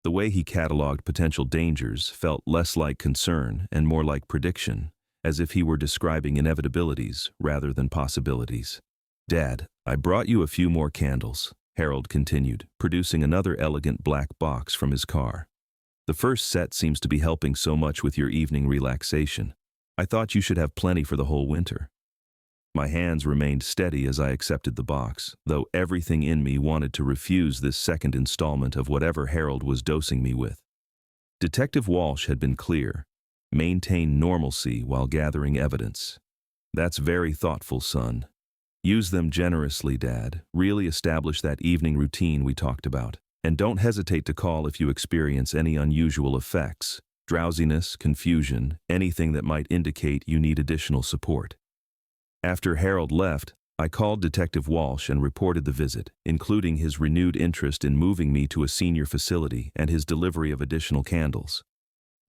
The way he cataloged potential dangers felt less like concern and more like prediction, as if he were describing inevitabilities rather than possibilities. "Dad, I brought you a few more candles," Harold continued, producing another elegant black box from his car. "The first set seems to be helping so much with your evening relaxation. I thought you should have plenty for the whole winter." My hands remained steady as I accepted the box, though everything in me wanted to refuse this second installment of whatever Harold was dosing me with. Detective Walsh had been clear. Maintain normalcy while gathering evidence. "That's very thoughtful, son. Use them generously, Dad. Really establish that evening routine we talked about. And don't hesitate to call if you experience any unusual effects, drowsiness, confusion, anything that might indicate you need additional support." After Harold left, I called Detective Walsh and reported the visit, including his renewed interest in moving me to a senior facility and his delivery of additional candles.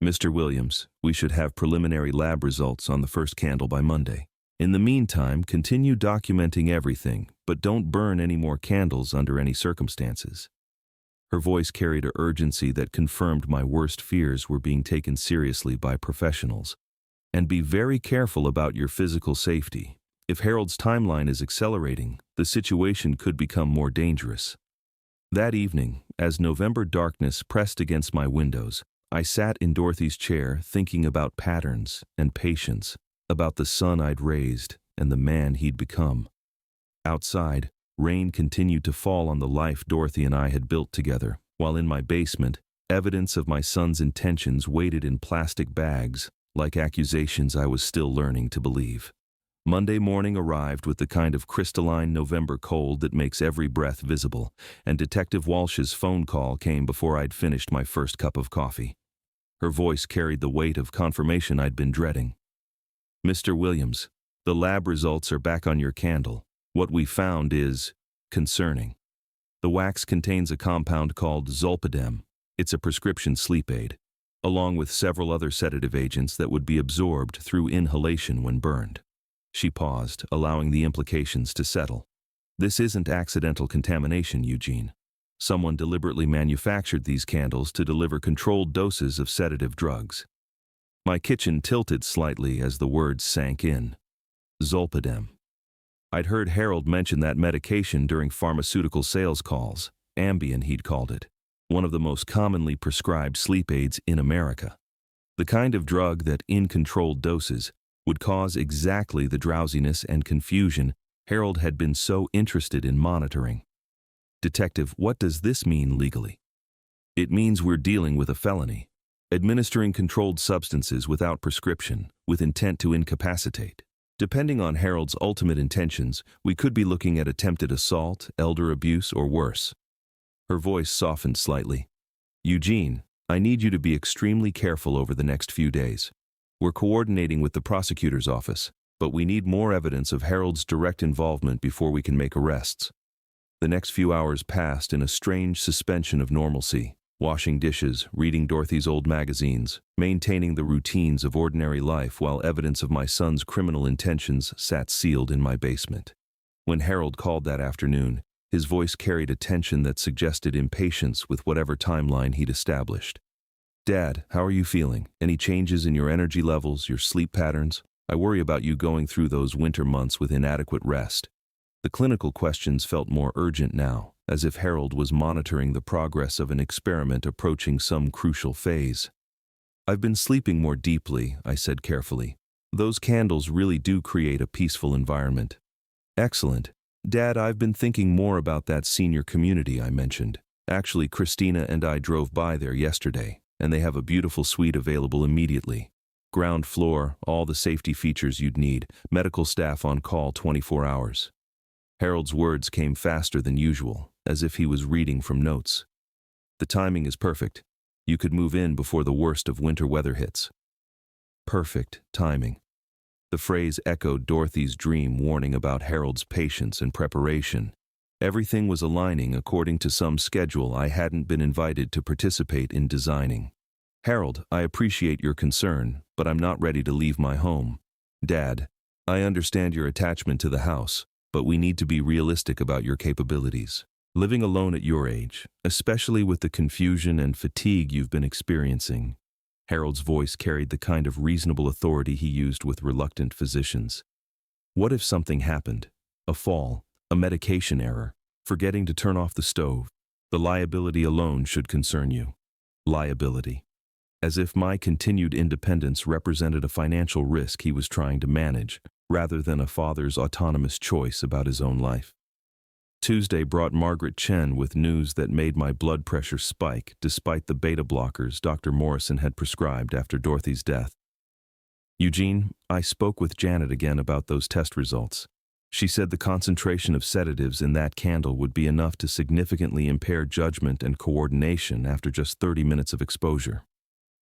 "Mr. Williams, we should have preliminary lab results on the first candle by Monday. In the meantime, continue documenting everything, but don't burn any more candles under any circumstances." Her voice carried an urgency that confirmed my worst fears were being taken seriously by professionals. "And be very careful about your physical safety. If Harold's timeline is accelerating, the situation could become more dangerous." That evening, as November darkness pressed against my windows, I sat in Dorothy's chair thinking about patterns and patience, about the son I'd raised and the man he'd become. Outside, rain continued to fall on the life Dorothy and I had built together, while in my basement, evidence of my son's intentions waited in plastic bags, like accusations I was still learning to believe. Monday morning arrived with the kind of crystalline November cold that makes every breath visible, and Detective Walsh's phone call came before I'd finished my first cup of coffee. Her voice carried the weight of confirmation I'd been dreading. "Mr. Williams, the lab results are back on your candle. What we found is concerning. The wax contains a compound called zolpidem. It's a prescription sleep aid, along with several other sedative agents that would be absorbed through inhalation when burned." She paused, allowing the implications to settle. "This isn't accidental contamination, Eugene. Someone deliberately manufactured these candles to deliver controlled doses of sedative drugs." My kitchen tilted slightly as the words sank in. Zolpidem. I'd heard Harold mention that medication during pharmaceutical sales calls. Ambien, he'd called it. One of the most commonly prescribed sleep aids in America. The kind of drug that, in controlled doses, would cause exactly the drowsiness and confusion Harold had been so interested in monitoring. "Detective, what does this mean legally?" "It means we're dealing with a felony. Administering controlled substances without prescription, with intent to incapacitate. Depending on Harold's ultimate intentions, we could be looking at attempted assault, elder abuse, or worse." Her voice softened slightly. "Eugene, I need you to be extremely careful over the next few days. We're coordinating with the prosecutor's office, but we need more evidence of Harold's direct involvement before we can make arrests." The next few hours passed in a strange suspension of normalcy, washing dishes, reading Dorothy's old magazines, maintaining the routines of ordinary life while evidence of my son's criminal intentions sat sealed in my basement. When Harold called that afternoon, his voice carried a tension that suggested impatience with whatever timeline he'd established. "Dad, how are you feeling? Any changes in your energy levels, your sleep patterns? I worry about you going through those winter months with inadequate rest." The clinical questions felt more urgent now, as if Harold was monitoring the progress of an experiment approaching some crucial phase. "I've been sleeping more deeply," I said carefully. "Those candles really do create a peaceful environment." "Excellent. Dad, I've been thinking more about that senior community I mentioned. Actually, Christina and I drove by there yesterday, and they have a beautiful suite available immediately. Ground floor, all the safety features you'd need, medical staff on call 24 hours. Harold's words came faster than usual, as if he was reading from notes. "The timing is perfect. You could move in before the worst of winter weather hits." Perfect timing. The phrase echoed Dorothy's dream warning about Harold's patience and preparation. Everything was aligning according to some schedule I hadn't been invited to participate in designing. "Harold, I appreciate your concern, but I'm not ready to leave my home. Dad, I understand your attachment to the house, but we need to be realistic about your capabilities. Living alone at your age, especially with the confusion and fatigue you've been experiencing." Harold's voice carried the kind of reasonable authority he used with reluctant physicians. "What if something happened? A fall, a medication error, forgetting to turn off the stove? The liability alone should concern you." Liability. As if my continued independence represented a financial risk he was trying to manage, rather than a father's autonomous choice about his own life. Tuesday brought Margaret Chen with news that made my blood pressure spike despite the beta blockers Dr. Morrison had prescribed after Dorothy's death. "Eugene, I spoke with Janet again about those test results. She said the concentration of sedatives in that candle would be enough to significantly impair judgment and coordination after just 30 minutes of exposure."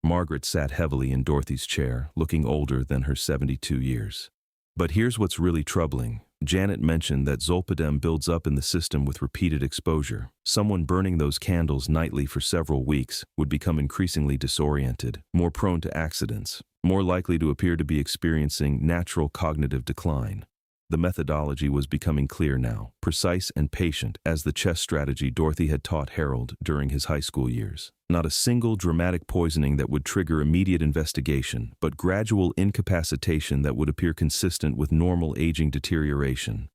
Margaret sat heavily in Dorothy's chair, looking older than her 72 years. "But here's what's really troubling. Janet mentioned that zolpidem builds up in the system with repeated exposure. Someone burning those candles nightly for several weeks would become increasingly disoriented, more prone to accidents, more likely to appear to be experiencing natural cognitive decline." The methodology was becoming clear now, precise and patient as the chess strategy Dorothy had taught Harold during his high school years. Not a single dramatic poisoning that would trigger immediate investigation, but gradual incapacitation that would appear consistent with normal aging deterioration.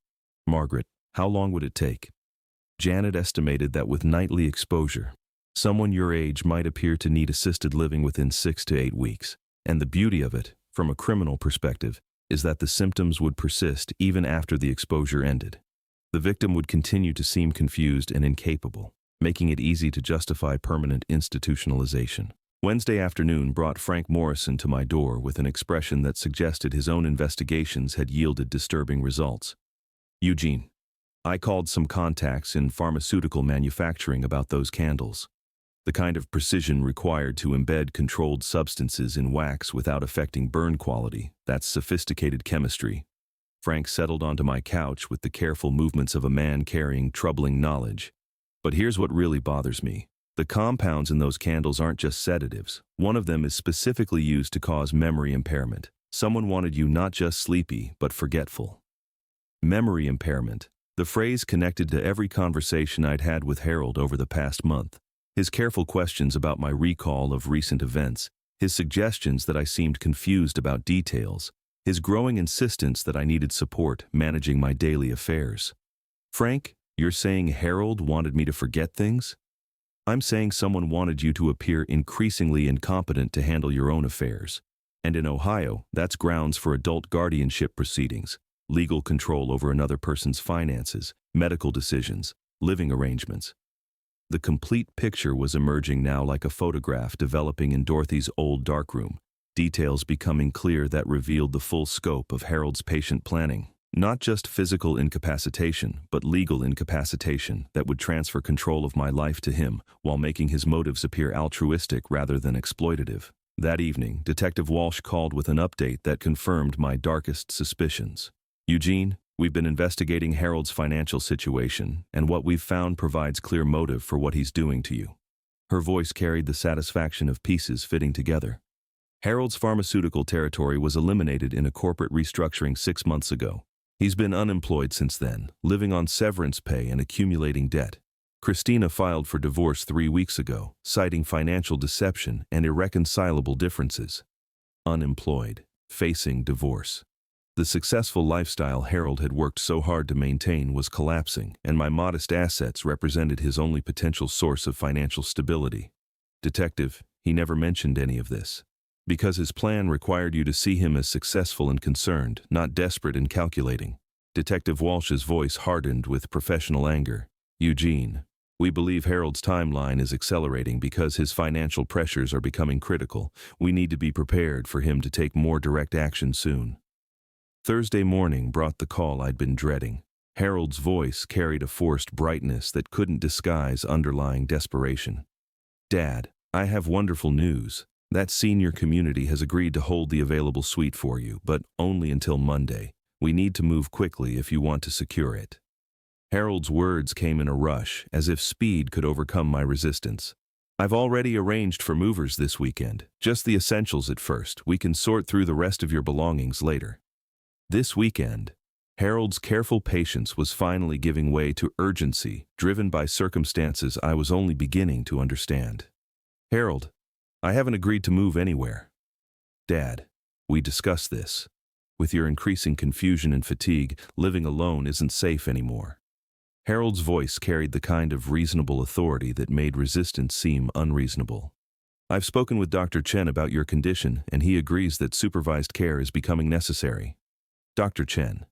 "Margaret, how long would it take?" Janet estimated that with nightly exposure, someone your age might appear to need assisted living within 6 to 8 weeks. And the beauty of it, from a criminal perspective, is that the symptoms would persist even after the exposure ended. The victim would continue to seem confused and incapable, making it easy to justify permanent institutionalization. Wednesday afternoon brought Frank Morrison to my door with an expression that suggested his own investigations had yielded disturbing results. "Eugene, I called some contacts in pharmaceutical manufacturing about those candles. The kind of precision required to embed controlled substances in wax without affecting burn quality, that's sophisticated chemistry." Frank settled onto my couch with the careful movements of a man carrying troubling knowledge. "But here's what really bothers me. The compounds in those candles aren't just sedatives. One of them is specifically used to cause memory impairment. Someone wanted you not just sleepy, but forgetful." Memory impairment. The phrase connected to every conversation I'd had with Harold over the past month. His careful questions about my recall of recent events, his suggestions that I seemed confused about details, his growing insistence that I needed support managing my daily affairs. "Frank, you're saying Harold wanted me to forget things?" "I'm saying someone wanted you to appear increasingly incompetent to handle your own affairs. And in Ohio, that's grounds for adult guardianship proceedings, legal control over another person's finances, medical decisions, living arrangements." The complete picture was emerging now like a photograph developing in Dorothy's old darkroom, details becoming clear that revealed the full scope of Harold's patient planning. Not just physical incapacitation, but legal incapacitation that would transfer control of my life to him while making his motives appear altruistic rather than exploitative. That evening, Detective Walsh called with an update that confirmed my darkest suspicions. "Eugene, we've been investigating Harold's financial situation, and what we've found provides clear motive for what he's doing to you." Her voice carried the satisfaction of pieces fitting together. Harold's pharmaceutical territory was eliminated in a corporate restructuring 6 months ago. He's been unemployed since then, living on severance pay and accumulating debt. Christina filed for divorce 3 weeks ago, citing financial deception and irreconcilable differences. Unemployed, facing divorce. The successful lifestyle Harold had worked so hard to maintain was collapsing, and my modest assets represented his only potential source of financial stability. Detective, he never mentioned any of this. Because his plan required you to see him as successful and concerned, not desperate and calculating. Detective Walsh's voice hardened with professional anger. Eugene, we believe Harold's timeline is accelerating because his financial pressures are becoming critical. We need to be prepared for him to take more direct action soon. Thursday morning brought the call I'd been dreading. Harold's voice carried a forced brightness that couldn't disguise underlying desperation. Dad, I have wonderful news. That senior community has agreed to hold the available suite for you, but only until Monday. We need to move quickly if you want to secure it. Harold's words came in a rush, as if speed could overcome my resistance. I've already arranged for movers this weekend. Just the essentials at first. We can sort through the rest of your belongings later. This weekend, Harold's careful patience was finally giving way to urgency, driven by circumstances I was only beginning to understand. Harold, I haven't agreed to move anywhere. Dad, we discussed this. With your increasing confusion and fatigue, living alone isn't safe anymore. Harold's voice carried the kind of reasonable authority that made resistance seem unreasonable. I've spoken with Dr. Chen about your condition, and he agrees that supervised care is becoming necessary. Dr. Chen,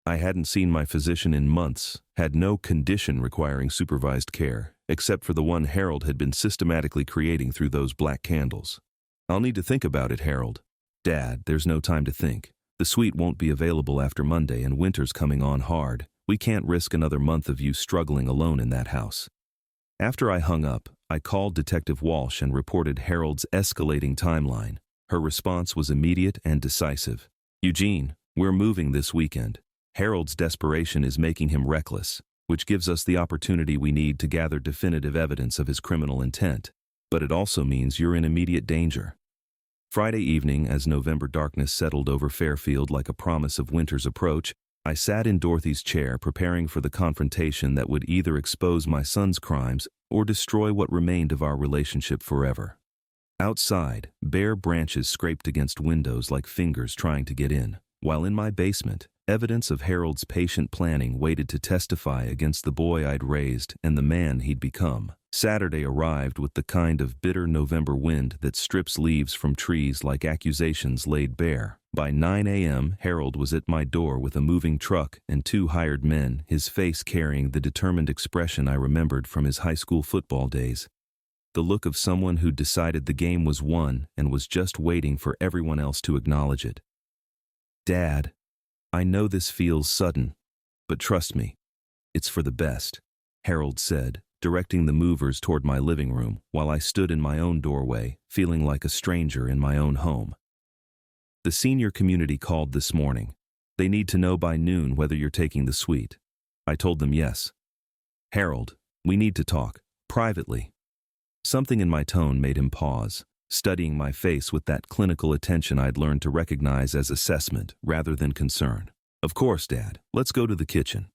I hadn't seen my physician in months, had no condition requiring supervised care, except for the one Harold had been systematically creating through those black candles. I'll need to think about it, Harold. Dad, there's no time to think. The suite won't be available after Monday and winter's coming on hard. We can't risk another month of you struggling alone in that house. After I hung up, I called Detective Walsh and reported Harold's escalating timeline. Her response was immediate and decisive. Eugene, we're moving this weekend. Harold's desperation is making him reckless, which gives us the opportunity we need to gather definitive evidence of his criminal intent. But it also means you're in immediate danger. Friday evening, as November darkness settled over Fairfield like a promise of winter's approach, I sat in Dorothy's chair preparing for the confrontation that would either expose my son's crimes or destroy what remained of our relationship forever. Outside, bare branches scraped against windows like fingers trying to get in, while in my basement, evidence of Harold's patient planning waited to testify against the boy I'd raised and the man he'd become. Saturday arrived with the kind of bitter November wind that strips leaves from trees like accusations laid bare. By 9 a.m., Harold was at my door with a moving truck and 2 hired men, his face carrying the determined expression I remembered from his high school football days. The look of someone who'd decided the game was won and was just waiting for everyone else to acknowledge it. Dad, I know this feels sudden, but trust me, it's for the best, Harold said, directing the movers toward my living room while I stood in my own doorway, feeling like a stranger in my own home. The senior community called this morning. They need to know by noon whether you're taking the suite. I told them yes. Harold, we need to talk, privately. Something in my tone made him pause, studying my face with that clinical attention I'd learned to recognize as assessment rather than concern. Of course, Dad, let's go to the kitchen.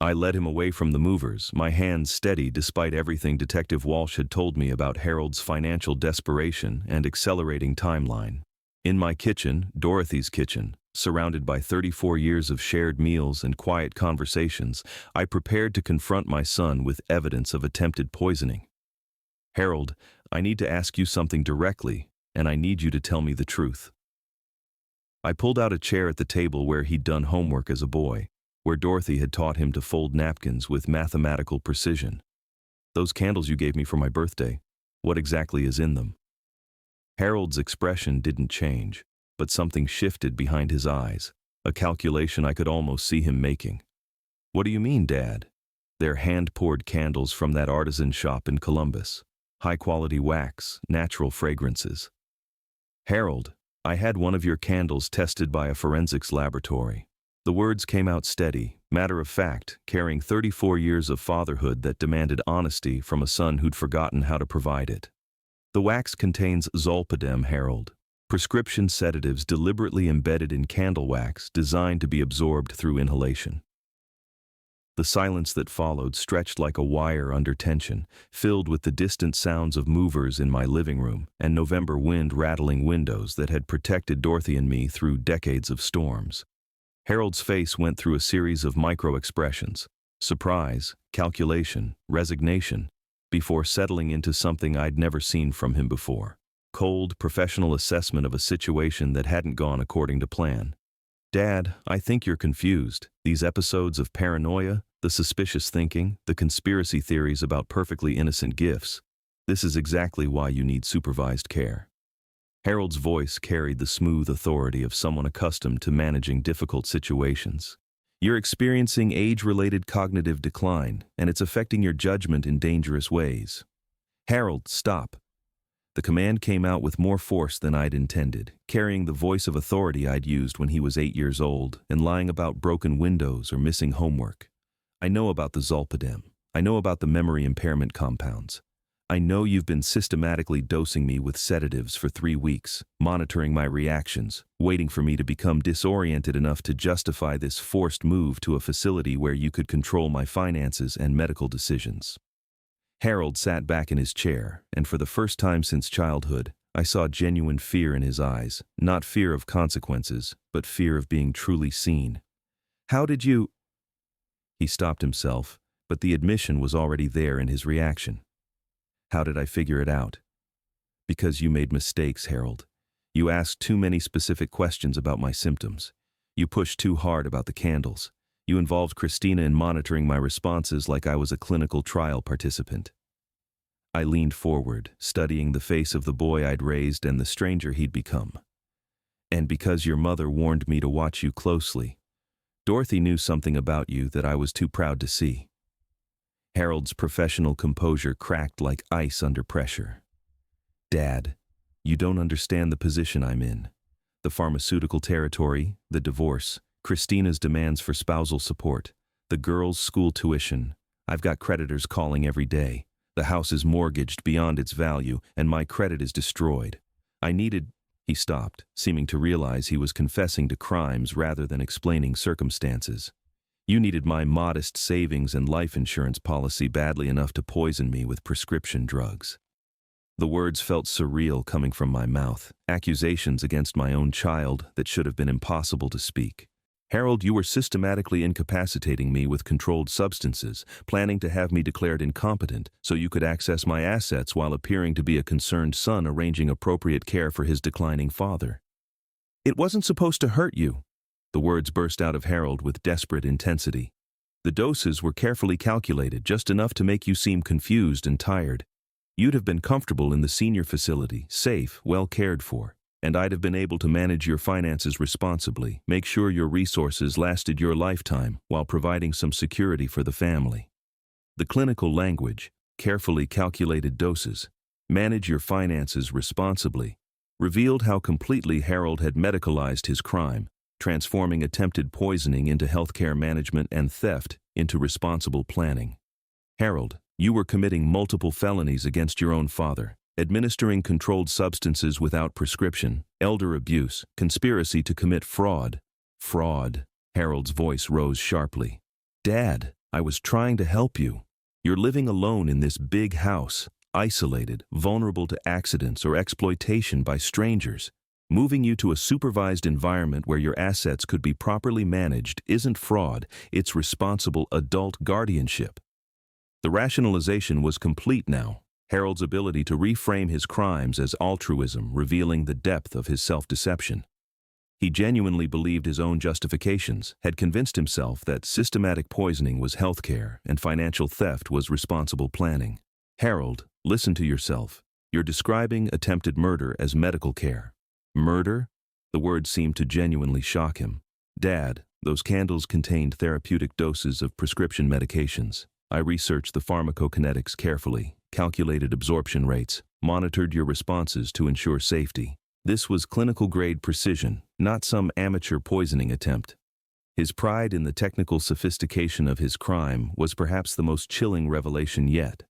I led him away from the movers, my hands steady despite everything Detective Walsh had told me about Harold's financial desperation and accelerating timeline. In my kitchen, Dorothy's kitchen, surrounded by 34 years of shared meals and quiet conversations, I prepared to confront my son with evidence of attempted poisoning. Harold, I need to ask you something directly, and I need you to tell me the truth. I pulled out a chair at the table where he'd done homework as a boy, where Dorothy had taught him to fold napkins with mathematical precision. Those candles you gave me for my birthday, what exactly is in them? Harold's expression didn't change, but something shifted behind his eyes, a calculation I could almost see him making. What do you mean, Dad? They're hand-poured candles from that artisan shop in Columbus. High-quality wax, natural fragrances. Harold, I had one of your candles tested by a forensics laboratory. The words came out steady, Matter of fact, carrying 34 years of fatherhood that demanded honesty from a son who'd forgotten how to provide it. The wax contains zolpidem, Harold, prescription sedatives deliberately embedded in candle wax designed to be absorbed through inhalation. The silence that followed stretched like a wire under tension, filled with the distant sounds of movers in my living room and November wind rattling windows that had protected Dorothy and me through decades of storms. Harold's face went through a series of micro-expressions: surprise, calculation, resignation, before settling into something I'd never seen from him before. Cold, professional assessment of a situation that hadn't gone according to plan. "Dad, I think you're confused. These episodes of paranoia, the suspicious thinking, the conspiracy theories about perfectly innocent gifts, this is exactly why you need supervised care." Harold's voice carried the smooth authority of someone accustomed to managing difficult situations. "You're experiencing age-related cognitive decline, and it's affecting your judgment in dangerous ways." "Harold, stop." The command came out with more force than I'd intended, carrying the voice of authority I'd used when he was 8 years old and lying about broken windows or missing homework. "I know about the zolpidem. I know about the memory impairment compounds. I know you've been systematically dosing me with sedatives for 3 weeks, monitoring my reactions, waiting for me to become disoriented enough to justify this forced move to a facility where you could control my finances and medical decisions." Harold sat back in his chair, and for the first time since childhood, I saw genuine fear in his eyes, not fear of consequences, but fear of being truly seen. "How did you—" He stopped himself, but the admission was already there in his reaction. "How did I figure it out?" "Because you made mistakes, Harold. You asked too many specific questions about my symptoms. You pushed too hard about the candles. You involved Christina in monitoring my responses like I was a clinical trial participant." I leaned forward, studying the face of the boy I'd raised and the stranger he'd become. "And because your mother warned me to watch you closely. Dorothy knew something about you that I was too proud to see." Harold's professional composure cracked like ice under pressure. "Dad, you don't understand the position I'm in. The pharmaceutical territory, the divorce, Christina's demands for spousal support, the girls' school tuition. I've got creditors calling every day. The house is mortgaged beyond its value, and my credit is destroyed. I needed—" He stopped, seeming to realize he was confessing to crimes rather than explaining circumstances. "You needed my modest savings and life insurance policy badly enough to poison me with prescription drugs." The words felt surreal coming from my mouth, accusations against my own child that should have been impossible to speak. "Harold, you were systematically incapacitating me with controlled substances, planning to have me declared incompetent so you could access my assets while appearing to be a concerned son arranging appropriate care for his declining father." "It wasn't supposed to hurt you." The words burst out of Harold with desperate intensity. "The doses were carefully calculated, just enough to make you seem confused and tired. You'd have been comfortable in the senior facility, safe, well cared for. And I'd have been able to manage your finances responsibly, make sure your resources lasted your lifetime while providing some security for the family." The clinical language, carefully calculated doses, manage your finances responsibly, revealed how completely Harold had medicalized his crime, transforming attempted poisoning into healthcare management and theft into responsible planning. "Harold, you were committing multiple felonies against your own father. Administering controlled substances without prescription, elder abuse, conspiracy to commit fraud." "Fraud." Harold's voice rose sharply. "Dad, I was trying to help you. You're living alone in this big house, isolated, vulnerable to accidents or exploitation by strangers. Moving you to a supervised environment where your assets could be properly managed isn't fraud, it's responsible adult guardianship." The rationalization was complete now. Harold's ability to reframe his crimes as altruism, revealing the depth of his self-deception. He genuinely believed his own justifications, had convinced himself that systematic poisoning was healthcare and financial theft was responsible planning. "Harold, listen to yourself. You're describing attempted murder as medical care." "Murder?" The word seemed to genuinely shock him. "Dad, those candles contained therapeutic doses of prescription medications. I researched the pharmacokinetics carefully, calculated absorption rates, monitored your responses to ensure safety. This was clinical-grade precision, not some amateur poisoning attempt." His pride in the technical sophistication of his crime was perhaps the most chilling revelation yet.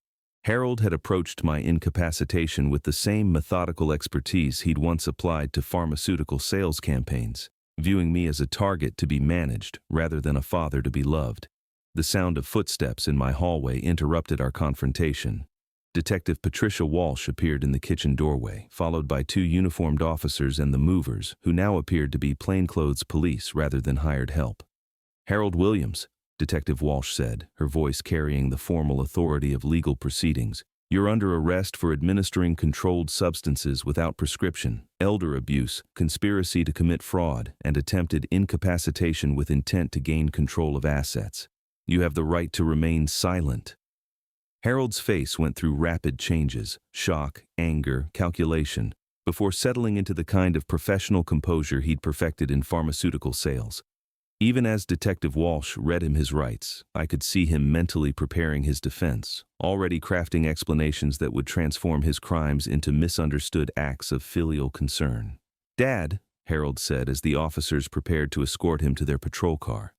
Harold had approached my incapacitation with the same methodical expertise he'd once applied to pharmaceutical sales campaigns, viewing me as a target to be managed rather than a father to be loved. The sound of footsteps in my hallway interrupted our confrontation. Detective Patricia Walsh appeared in the kitchen doorway, followed by two uniformed officers and the movers, who now appeared to be plainclothes police rather than hired help. "Harold Williams," Detective Walsh said, her voice carrying the formal authority of legal proceedings. "You're under arrest for administering controlled substances without prescription, elder abuse, conspiracy to commit fraud, and attempted incapacitation with intent to gain control of assets. You have the right to remain silent." Harold's face went through rapid changes, shock, anger, calculation, before settling into the kind of professional composure he'd perfected in pharmaceutical sales. Even as Detective Walsh read him his rights, I could see him mentally preparing his defense, already crafting explanations that would transform his crimes into misunderstood acts of filial concern. "Dad," Harold said as the officers prepared to escort him to their patrol car,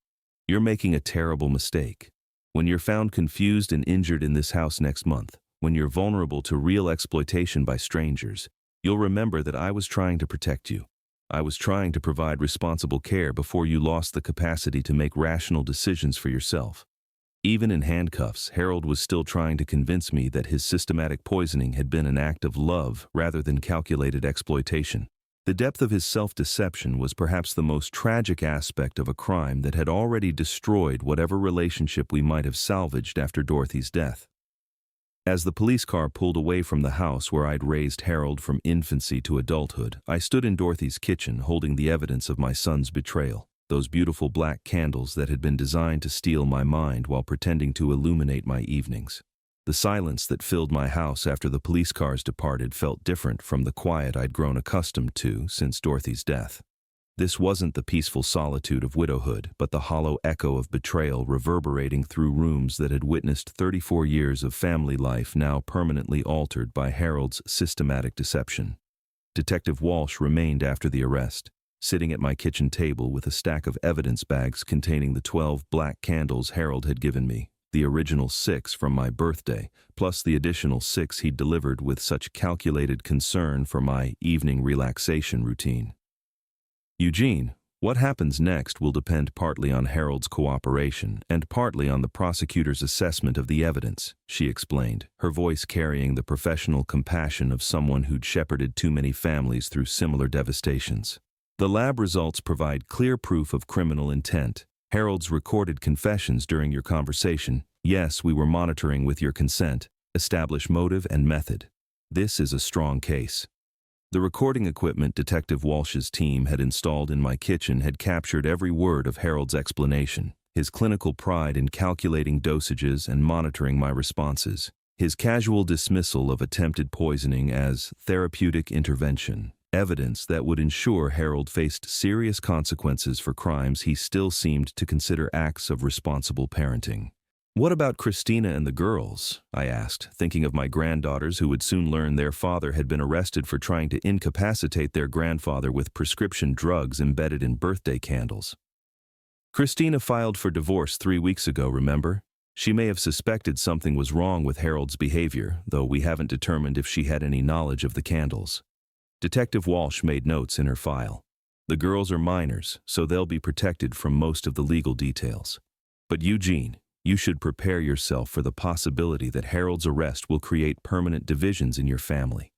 "you're making a terrible mistake. When you're found confused and injured in this house next month, when you're vulnerable to real exploitation by strangers, you'll remember that I was trying to protect you. I was trying to provide responsible care before you lost the capacity to make rational decisions for yourself." Even in handcuffs, Harold was still trying to convince me that his systematic poisoning had been an act of love rather than calculated exploitation. The depth of his self-deception was perhaps the most tragic aspect of a crime that had already destroyed whatever relationship we might have salvaged after Dorothy's death. As the police car pulled away from the house where I'd raised Harold from infancy to adulthood, I stood in Dorothy's kitchen holding the evidence of my son's betrayal, those beautiful black candles that had been designed to steal my mind while pretending to illuminate my evenings. The silence that filled my house after the police cars departed felt different from the quiet I'd grown accustomed to since Dorothy's death. This wasn't the peaceful solitude of widowhood, but the hollow echo of betrayal reverberating through rooms that had witnessed 34 years of family life now permanently altered by Harold's systematic deception. Detective Walsh remained after the arrest, sitting at my kitchen table with a stack of evidence bags containing the 12 black candles Harold had given me, the original 6 from my birthday, plus the additional 6 he'd delivered with such calculated concern for my evening relaxation routine. "Eugene, what happens next will depend partly on Harold's cooperation and partly on the prosecutor's assessment of the evidence," she explained, her voice carrying the professional compassion of someone who'd shepherded too many families through similar devastations. "The lab results provide clear proof of criminal intent. Harold's recorded confessions during your conversation, 'Yes, we were monitoring with your consent,' establish motive and method. This is a strong case." The recording equipment Detective Walsh's team had installed in my kitchen had captured every word of Harold's explanation, his clinical pride in calculating dosages and monitoring my responses, his casual dismissal of attempted poisoning as therapeutic intervention, evidence that would ensure Harold faced serious consequences for crimes he still seemed to consider acts of responsible parenting. "What about Christina and the girls?" I asked, thinking of my granddaughters who would soon learn their father had been arrested for trying to incapacitate their grandfather with prescription drugs embedded in birthday candles. "Christina filed for divorce 3 weeks ago, remember? She may have suspected something was wrong with Harold's behavior, though we haven't determined if she had any knowledge of the candles." Detective Walsh made notes in her file. "The girls are minors, so they'll be protected from most of the legal details. But Eugene, you should prepare yourself for the possibility that Harold's arrest will create permanent divisions in your family."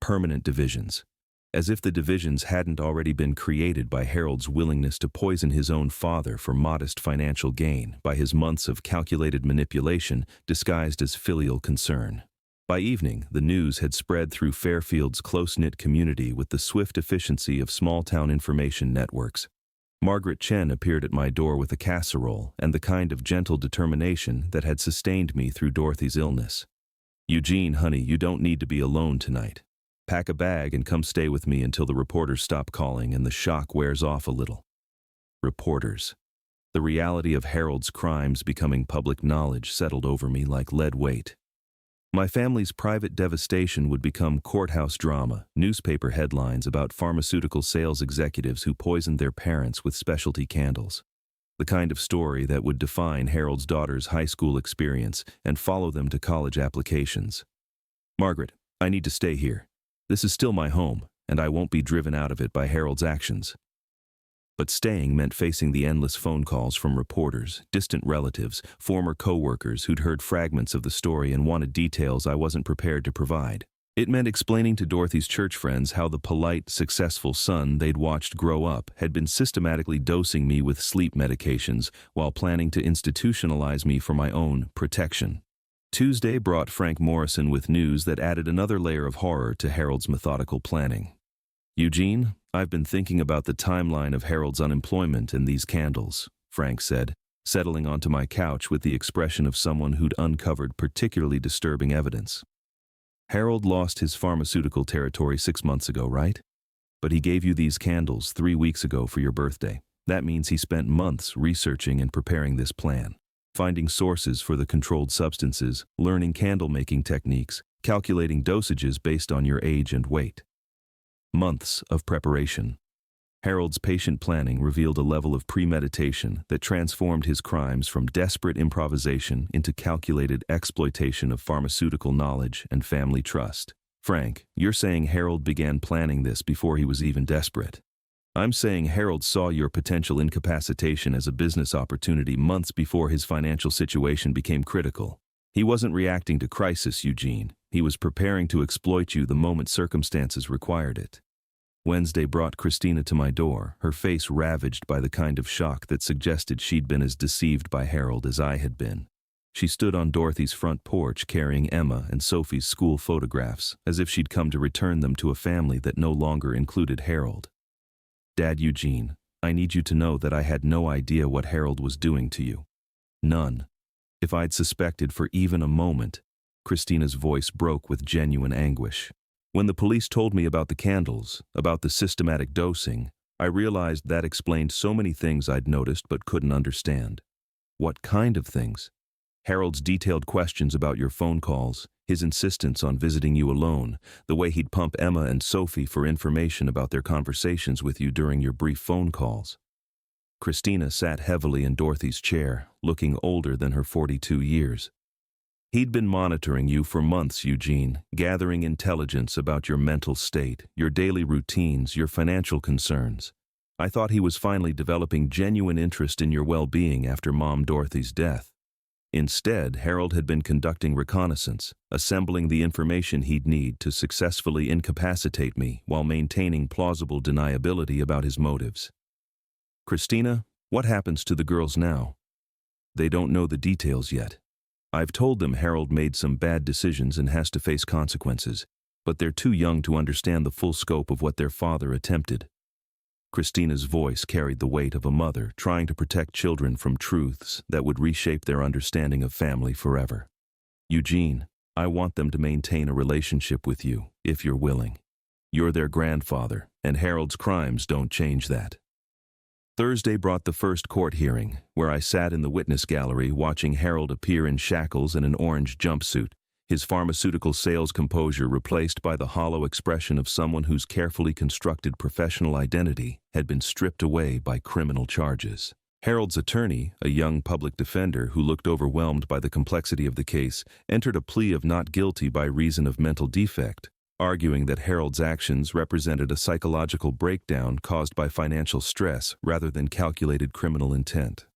Permanent divisions. As if the divisions hadn't already been created by Harold's willingness to poison his own father for modest financial gain, by his months of calculated manipulation disguised as filial concern. By evening, the news had spread through Fairfield's close-knit community with the swift efficiency of small-town information networks. Margaret Chen appeared at my door with a casserole and the kind of gentle determination that had sustained me through Dorothy's illness. "Eugene, honey, you don't need to be alone tonight. Pack a bag and come stay with me until the reporters stop calling and the shock wears off a little." Reporters. The reality of Harold's crimes becoming public knowledge settled over me like lead weight. My family's private devastation would become courthouse drama, newspaper headlines about pharmaceutical sales executives who poisoned their parents with specialty candles. The kind of story that would define Harold's daughter's high school experience and follow them to college applications. Margaret, I need to stay here. This is still my home, and I won't be driven out of it by Harold's actions. But staying meant facing the endless phone calls from reporters, distant relatives, former co-workers who'd heard fragments of the story and wanted details I wasn't prepared to provide. It meant explaining to Dorothy's church friends how the polite, successful son they'd watched grow up had been systematically dosing me with sleep medications while planning to institutionalize me for my own protection. Tuesday brought Frank Morrison with news that added another layer of horror to Harold's methodical planning. Eugene, I've been thinking about the timeline of Harold's unemployment and these candles, Frank said, settling onto my couch with the expression of someone who'd uncovered particularly disturbing evidence. Harold lost his pharmaceutical territory 6 months ago, right? But he gave you these candles 3 weeks ago for your birthday. That means he spent months researching and preparing this plan, finding sources for the controlled substances, learning candle-making techniques, calculating dosages based on your age and weight. Months of preparation. Harold's patient planning revealed a level of premeditation that transformed his crimes from desperate improvisation into calculated exploitation of pharmaceutical knowledge and family trust. Frank, you're saying Harold began planning this before he was even desperate. I'm saying Harold saw your potential incapacitation as a business opportunity months before his financial situation became critical. He wasn't reacting to crisis, Eugene. He was preparing to exploit you the moment circumstances required it. Wednesday brought Christina to my door, her face ravaged by the kind of shock that suggested she'd been as deceived by Harold as I had been. She stood on Dorothy's front porch carrying Emma and Sophie's school photographs, as if she'd come to return them to a family that no longer included Harold. Dad Eugene, I need you to know that I had no idea what Harold was doing to you. None. If I'd suspected for even a moment, Christina's voice broke with genuine anguish. When the police told me about the candles, about the systematic dosing, I realized that explained so many things I'd noticed but couldn't understand. What kind of things? Harold's detailed questions about your phone calls, his insistence on visiting you alone, the way he'd pump Emma and Sophie for information about their conversations with you during your brief phone calls. Christina sat heavily in Dorothy's chair, looking older than her 42 years. He'd been monitoring you for months, Eugene, gathering intelligence about your mental state, your daily routines, your financial concerns. I thought he was finally developing genuine interest in your well-being after Mom Dorothy's death. Instead, Harold had been conducting reconnaissance, assembling the information he'd need to successfully incapacitate me while maintaining plausible deniability about his motives. Christina, what happens to the girls now? They don't know the details yet. I've told them Harold made some bad decisions and has to face consequences, but they're too young to understand the full scope of what their father attempted. Christina's voice carried the weight of a mother trying to protect children from truths that would reshape their understanding of family forever. Eugene, I want them to maintain a relationship with you, if you're willing. You're their grandfather, and Harold's crimes don't change that. Thursday brought the first court hearing, where I sat in the witness gallery watching Harold appear in shackles and an orange jumpsuit, his pharmaceutical sales composure replaced by the hollow expression of someone whose carefully constructed professional identity had been stripped away by criminal charges. Harold's attorney, a young public defender who looked overwhelmed by the complexity of the case, entered a plea of not guilty by reason of mental defect, arguing that Harold's actions represented a psychological breakdown caused by financial stress rather than calculated criminal intent.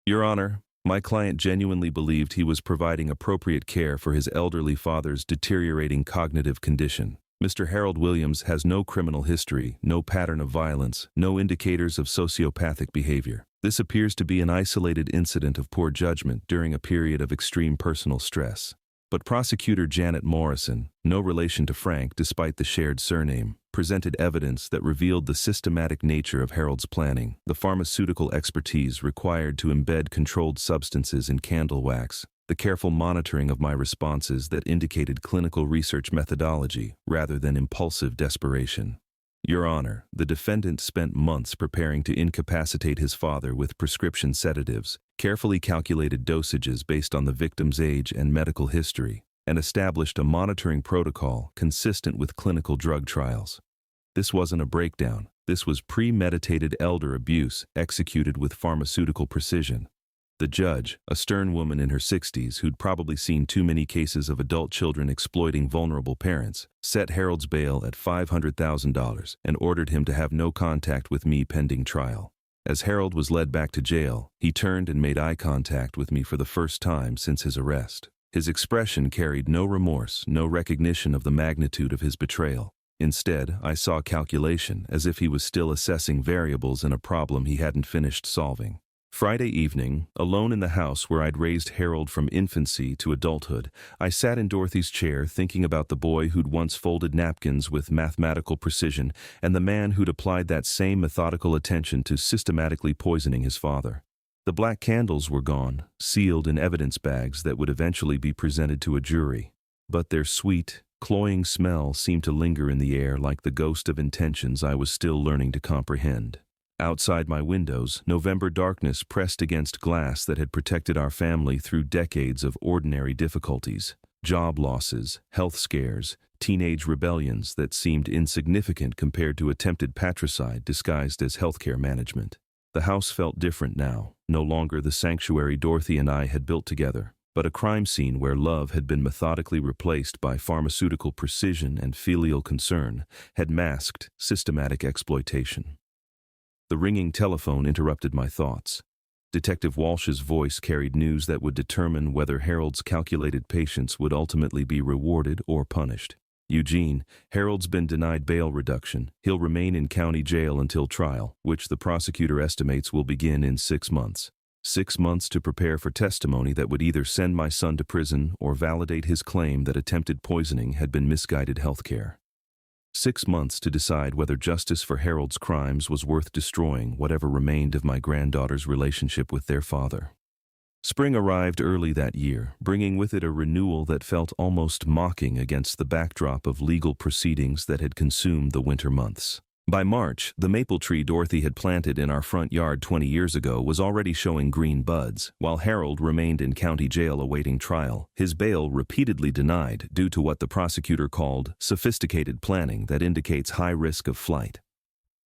Your Honor, my client genuinely believed he was providing appropriate care for his elderly father's deteriorating cognitive condition. Mr. Harold Williams has no criminal history, no pattern of violence, no indicators of sociopathic behavior. This appears to be an isolated incident of poor judgment during a period of extreme personal stress. But prosecutor Janet Morrison, no relation to Frank despite the shared surname, presented evidence that revealed the systematic nature of Harold's planning, the pharmaceutical expertise required to embed controlled substances in candle wax, the careful monitoring of my responses that indicated clinical research methodology rather than impulsive desperation. Your Honor, the defendant spent months preparing to incapacitate his father with prescription sedatives, carefully calculated dosages based on the victim's age and medical history, and established a monitoring protocol consistent with clinical drug trials. This wasn't a breakdown. This was premeditated elder abuse executed with pharmaceutical precision. The judge, a stern woman in her 60s who'd probably seen too many cases of adult children exploiting vulnerable parents, set Harold's bail at $500,000 and ordered him to have no contact with me pending trial. As Harold was led back to jail, he turned and made eye contact with me for the first time since his arrest. His expression carried no remorse, no recognition of the magnitude of his betrayal. Instead, I saw calculation, as if he was still assessing variables in a problem he hadn't finished solving. Friday evening, alone in the house where I'd raised Harold from infancy to adulthood, I sat in Dorothy's chair thinking about the boy who'd once folded napkins with mathematical precision and the man who'd applied that same methodical attention to systematically poisoning his father. The black candles were gone, sealed in evidence bags that would eventually be presented to a jury. But their sweet, cloying smell seemed to linger in the air like the ghost of intentions I was still learning to comprehend. Outside my windows, November darkness pressed against glass that had protected our family through decades of ordinary difficulties. Job losses, health scares, teenage rebellions that seemed insignificant compared to attempted patricide disguised as healthcare management. The house felt different now, no longer the sanctuary Dorothy and I had built together, but a crime scene where love had been methodically replaced by pharmaceutical precision and filial concern, had masked systematic exploitation. The ringing telephone interrupted my thoughts. Detective Walsh's voice carried news that would determine whether Harold's calculated patience would ultimately be rewarded or punished. Eugene, Harold's been denied bail reduction. He'll remain in county jail until trial, which the prosecutor estimates will begin in 6 months. 6 months to prepare for testimony that would either send my son to prison or validate his claim that attempted poisoning had been misguided healthcare. 6 months to decide whether justice for Harold's crimes was worth destroying whatever remained of my granddaughter's relationship with their father. Spring arrived early that year, bringing with it a renewal that felt almost mocking against the backdrop of legal proceedings that had consumed the winter months. By March, the maple tree Dorothy had planted in our front yard 20 years ago was already showing green buds, while Harold remained in county jail awaiting trial, his bail repeatedly denied due to what the prosecutor called sophisticated planning that indicates high risk of flight.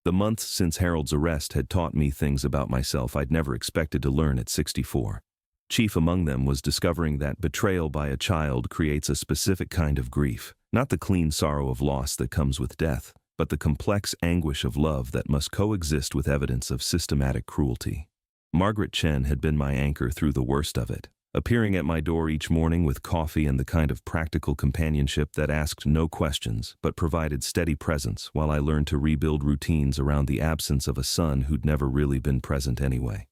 The months since Harold's arrest had taught me things about myself I'd never expected to learn at 64. Chief among them was discovering that betrayal by a child creates a specific kind of grief, not the clean sorrow of loss that comes with death, but the complex anguish of love that must coexist with evidence of systematic cruelty. Margaret Chen had been my anchor through the worst of it, appearing at my door each morning with coffee and the kind of practical companionship that asked no questions but provided steady presence while I learned to rebuild routines around the absence of a son who'd never really been present anyway.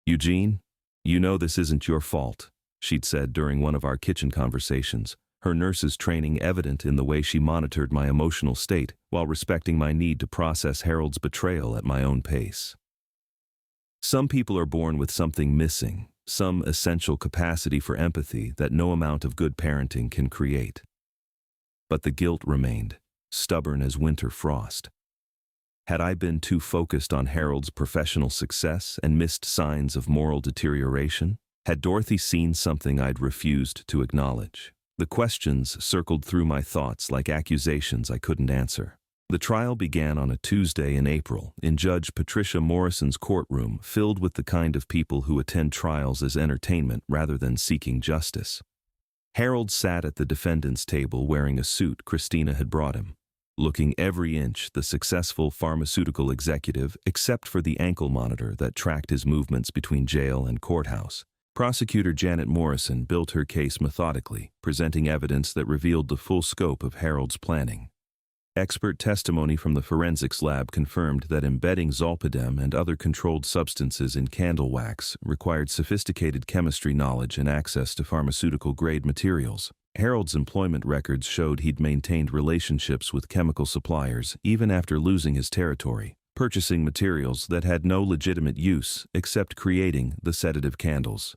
"Eugene, you know this isn't your fault," she'd said during one of our kitchen conversations, her nurse's training evident in the way she monitored my emotional state while respecting my need to process Harold's betrayal at my own pace. Some people are born with something missing, some essential capacity for empathy that no amount of good parenting can create. But the guilt remained, stubborn as winter frost. Had I been too focused on Harold's professional success and missed signs of moral deterioration? Had Dorothy seen something I'd refused to acknowledge? The questions circled through my thoughts like accusations I couldn't answer. The trial began on a Tuesday in April in Judge Patricia Morrison's courtroom, filled with the kind of people who attend trials as entertainment rather than seeking justice. Harold sat at the defendant's table wearing a suit Christina had brought him, looking every inch the successful pharmaceutical executive except for the ankle monitor that tracked his movements between jail and courthouse. Prosecutor Janet Morrison built her case methodically, presenting evidence that revealed the full scope of Harold's planning. Expert testimony from the forensics lab confirmed that embedding zolpidem and other controlled substances in candle wax required sophisticated chemistry knowledge and access to pharmaceutical-grade materials. Harold's employment records showed he'd maintained relationships with chemical suppliers even after losing his territory, purchasing materials that had no legitimate use except creating the sedative candles.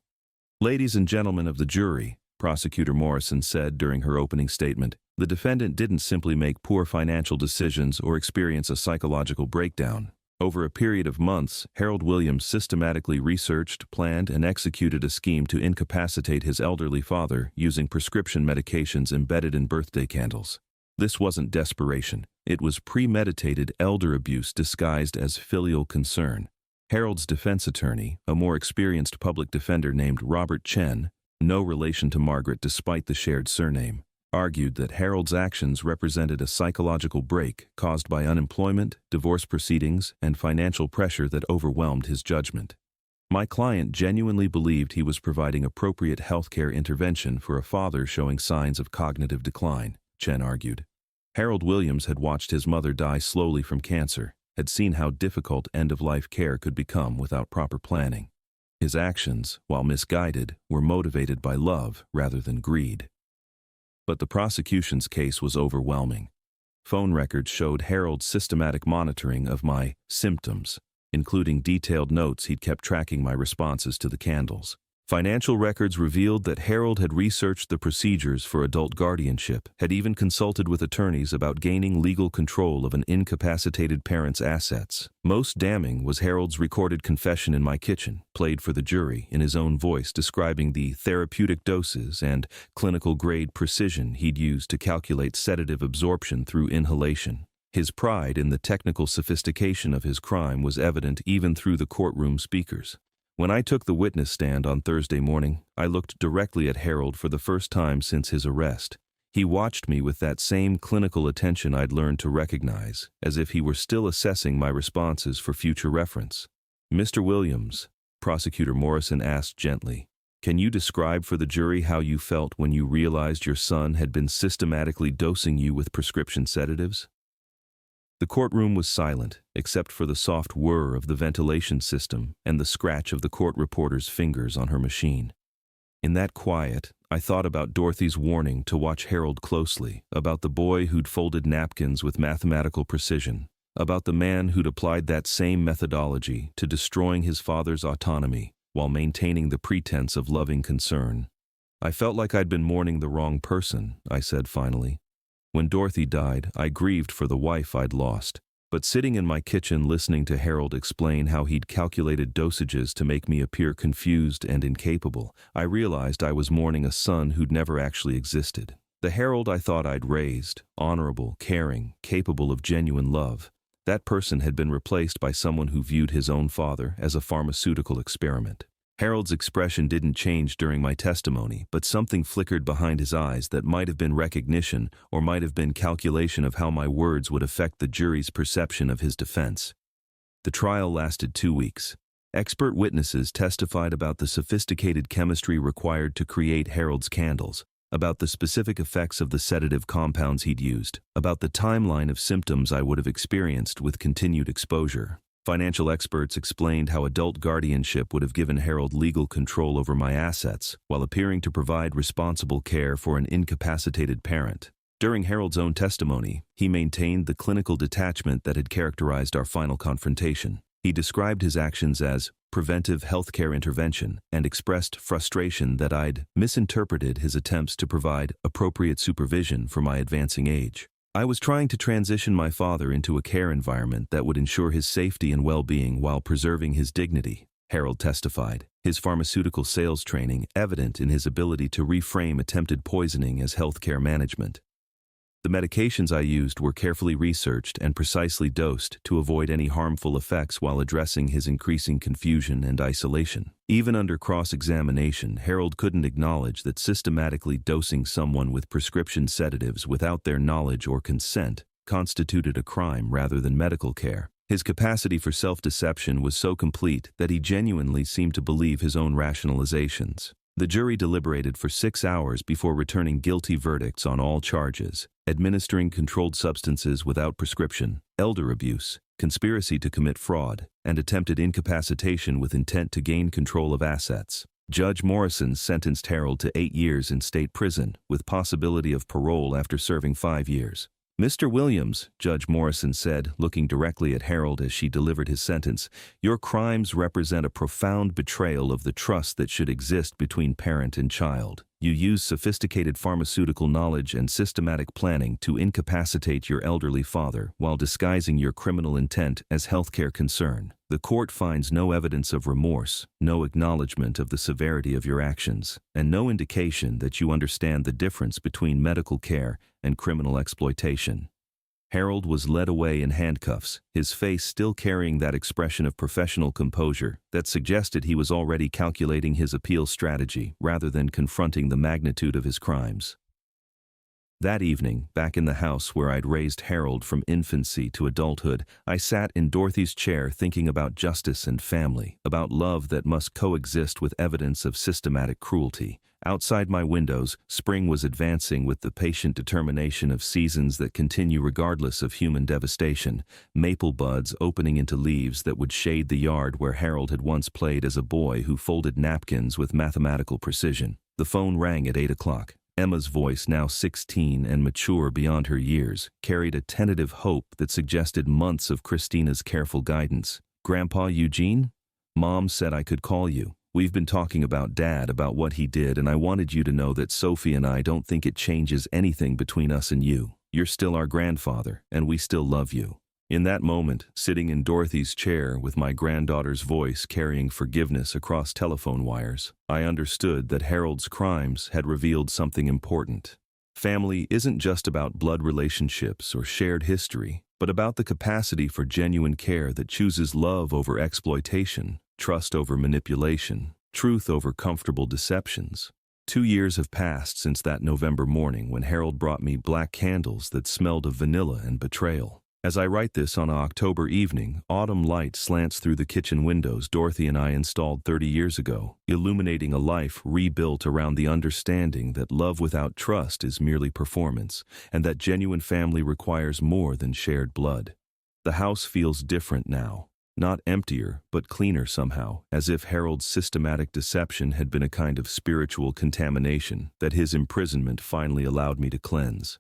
"Ladies and gentlemen of the jury," Prosecutor Morrison said during her opening statement, "the defendant didn't simply make poor financial decisions or experience a psychological breakdown. Over a period of months, Harold Williams systematically researched, planned, and executed a scheme to incapacitate his elderly father using prescription medications embedded in birthday candles. This wasn't desperation. It was premeditated elder abuse disguised as filial concern. Harold's defense attorney, a more experienced public defender named Robert Chen, no relation to Margaret despite the shared surname, argued that Harold's actions represented a psychological break caused by unemployment, divorce proceedings, and financial pressure that overwhelmed his judgment. My client genuinely believed he was providing appropriate healthcare intervention for a father showing signs of cognitive decline, Chen argued. Harold Williams had watched his mother die slowly from cancer, had seen how difficult end-of-life care could become without proper planning. His actions, while misguided, were motivated by love rather than greed. But the prosecution's case was overwhelming. Phone records showed Harold's systematic monitoring of my symptoms, including detailed notes he'd kept tracking my responses to the candles. Financial records revealed that Harold had researched the procedures for adult guardianship, had even consulted with attorneys about gaining legal control of an incapacitated parent's assets. Most damning was Harold's recorded confession in my kitchen, played for the jury in his own voice, describing the therapeutic doses and clinical-grade precision he'd used to calculate sedative absorption through inhalation. His pride in the technical sophistication of his crime was evident even through the courtroom speakers. When I took the witness stand on Thursday morning, I looked directly at Harold for the first time since his arrest. He watched me with that same clinical attention I'd learned to recognize, as if he were still assessing my responses for future reference. "Mr. Williams," Prosecutor Morrison asked gently, "can you describe for the jury how you felt when you realized your son had been systematically dosing you with prescription sedatives?" The courtroom was silent, except for the soft whir of the ventilation system and the scratch of the court reporter's fingers on her machine. In that quiet, I thought about Dorothy's warning to watch Harold closely, about the boy who'd folded napkins with mathematical precision, about the man who'd applied that same methodology to destroying his father's autonomy while maintaining the pretense of loving concern. "I felt like I'd been mourning the wrong person," I said finally. "When Dorothy died, I grieved for the wife I'd lost. But sitting in my kitchen listening to Harold explain how he'd calculated dosages to make me appear confused and incapable, I realized I was mourning a son who'd never actually existed. The Harold I thought I'd raised, honorable, caring, capable of genuine love, that person had been replaced by someone who viewed his own father as a pharmaceutical experiment." Harold's expression didn't change during my testimony, but something flickered behind his eyes that might have been recognition or might have been calculation of how my words would affect the jury's perception of his defense. The trial lasted 2 weeks. Expert witnesses testified about the sophisticated chemistry required to create Harold's candles, about the specific effects of the sedative compounds he'd used, about the timeline of symptoms I would have experienced with continued exposure. Financial experts explained how adult guardianship would have given Harold legal control over my assets, while appearing to provide responsible care for an incapacitated parent. During Harold's own testimony, he maintained the clinical detachment that had characterized our final confrontation. He described his actions as preventive healthcare intervention and expressed frustration that I'd misinterpreted his attempts to provide appropriate supervision for my advancing age. "I was trying to transition my father into a care environment that would ensure his safety and well-being while preserving his dignity," Harold testified, his pharmaceutical sales training evident in his ability to reframe attempted poisoning as healthcare management. "The medications I used were carefully researched and precisely dosed to avoid any harmful effects while addressing his increasing confusion and isolation." Even under cross-examination, Harold couldn't acknowledge that systematically dosing someone with prescription sedatives without their knowledge or consent constituted a crime rather than medical care. His capacity for self-deception was so complete that he genuinely seemed to believe his own rationalizations. The jury deliberated for 6 hours before returning guilty verdicts on all charges: administering controlled substances without prescription, elder abuse, conspiracy to commit fraud, and attempted incapacitation with intent to gain control of assets. Judge Morrison sentenced Harold to 8 years in state prison, with possibility of parole after serving 5 years. "Mr. Williams," Judge Morrison said, looking directly at Harold as she delivered his sentence, "your crimes represent a profound betrayal of the trust that should exist between parent and child. You use sophisticated pharmaceutical knowledge and systematic planning to incapacitate your elderly father while disguising your criminal intent as healthcare concern. The court finds no evidence of remorse, no acknowledgement of the severity of your actions, and no indication that you understand the difference between medical care and criminal exploitation. Harold was led away in handcuffs, his face still carrying that expression of professional composure that suggested he was already calculating his appeal strategy rather than confronting the magnitude of his crimes. That evening, back in the house where I'd raised Harold from infancy to adulthood, I sat in Dorothy's chair thinking about justice and family, about love that must coexist with evidence of systematic cruelty. Outside my windows, spring was advancing with the patient determination of seasons that continue regardless of human devastation, maple buds opening into leaves that would shade the yard where Harold had once played as a boy who folded napkins with mathematical precision. The phone rang at 8 o'clock. Emma's voice, now 16 and mature beyond her years, carried a tentative hope that suggested months of Christina's careful guidance. "Grandpa Eugene? Mom said I could call you. We've been talking about Dad, about what he did, and I wanted you to know that Sophie and I don't think it changes anything between us and you. You're still our grandfather, and we still love you." In that moment, sitting in Dorothy's chair with my granddaughter's voice carrying forgiveness across telephone wires, I understood that Harold's crimes had revealed something important. Family isn't just about blood relationships or shared history, but about the capacity for genuine care that chooses love over exploitation, trust over manipulation, truth over comfortable deceptions. 2 years have passed since that November morning when Harold brought me black candles that smelled of vanilla and betrayal. As I write this on an October evening, autumn light slants through the kitchen windows Dorothy and I installed 30 years ago, illuminating a life rebuilt around the understanding that love without trust is merely performance, and that genuine family requires more than shared blood. The house feels different now. Not emptier, but cleaner somehow, as if Harold's systematic deception had been a kind of spiritual contamination that his imprisonment finally allowed me to cleanse.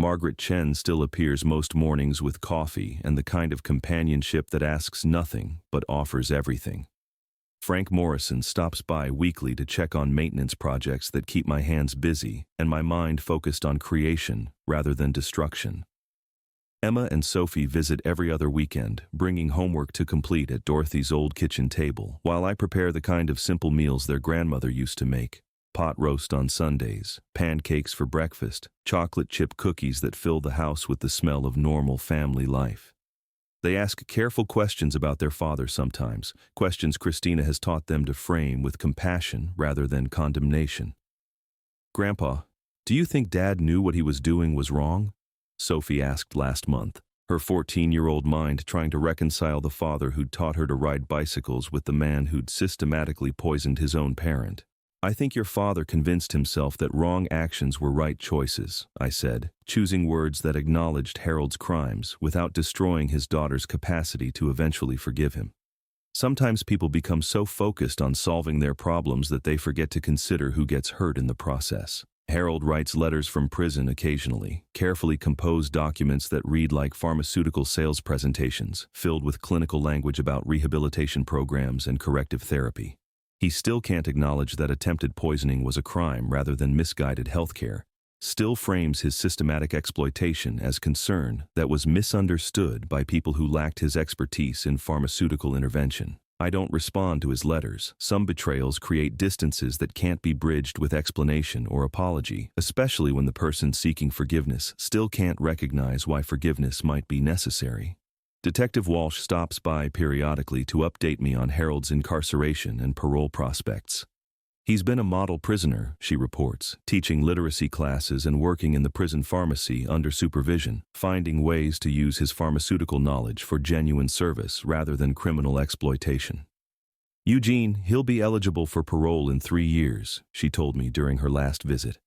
Margaret Chen still appears most mornings with coffee and the kind of companionship that asks nothing but offers everything. Frank Morrison stops by weekly to check on maintenance projects that keep my hands busy and my mind focused on creation rather than destruction. Emma and Sophie visit every other weekend, bringing homework to complete at Dorothy's old kitchen table, while I prepare the kind of simple meals their grandmother used to make. Pot roast on Sundays, pancakes for breakfast, chocolate chip cookies that fill the house with the smell of normal family life. They ask careful questions about their father sometimes, questions Christina has taught them to frame with compassion rather than condemnation. "Grandpa, do you think Dad knew what he was doing was wrong?" Sophie asked last month, her 14-year-old mind trying to reconcile the father who'd taught her to ride bicycles with the man who'd systematically poisoned his own parent. "I think your father convinced himself that wrong actions were right choices," I said, choosing words that acknowledged Harold's crimes without destroying his daughter's capacity to eventually forgive him. Sometimes people become so focused on solving their problems that they forget to consider who gets hurt in the process. Harold writes letters from prison occasionally, carefully composed documents that read like pharmaceutical sales presentations, filled with clinical language about rehabilitation programs and corrective therapy. He still can't acknowledge that attempted poisoning was a crime rather than misguided healthcare, still frames his systematic exploitation as concern that was misunderstood by people who lacked his expertise in pharmaceutical intervention. I don't respond to his letters. Some betrayals create distances that can't be bridged with explanation or apology, especially when the person seeking forgiveness still can't recognize why forgiveness might be necessary. Detective Walsh stops by periodically to update me on Harold's incarceration and parole prospects. "He's been a model prisoner," she reports, teaching literacy classes and working in the prison pharmacy under supervision, finding ways to use his pharmaceutical knowledge for genuine service rather than criminal exploitation. "Eugene, he'll be eligible for parole in 3 years," she told me during her last visit.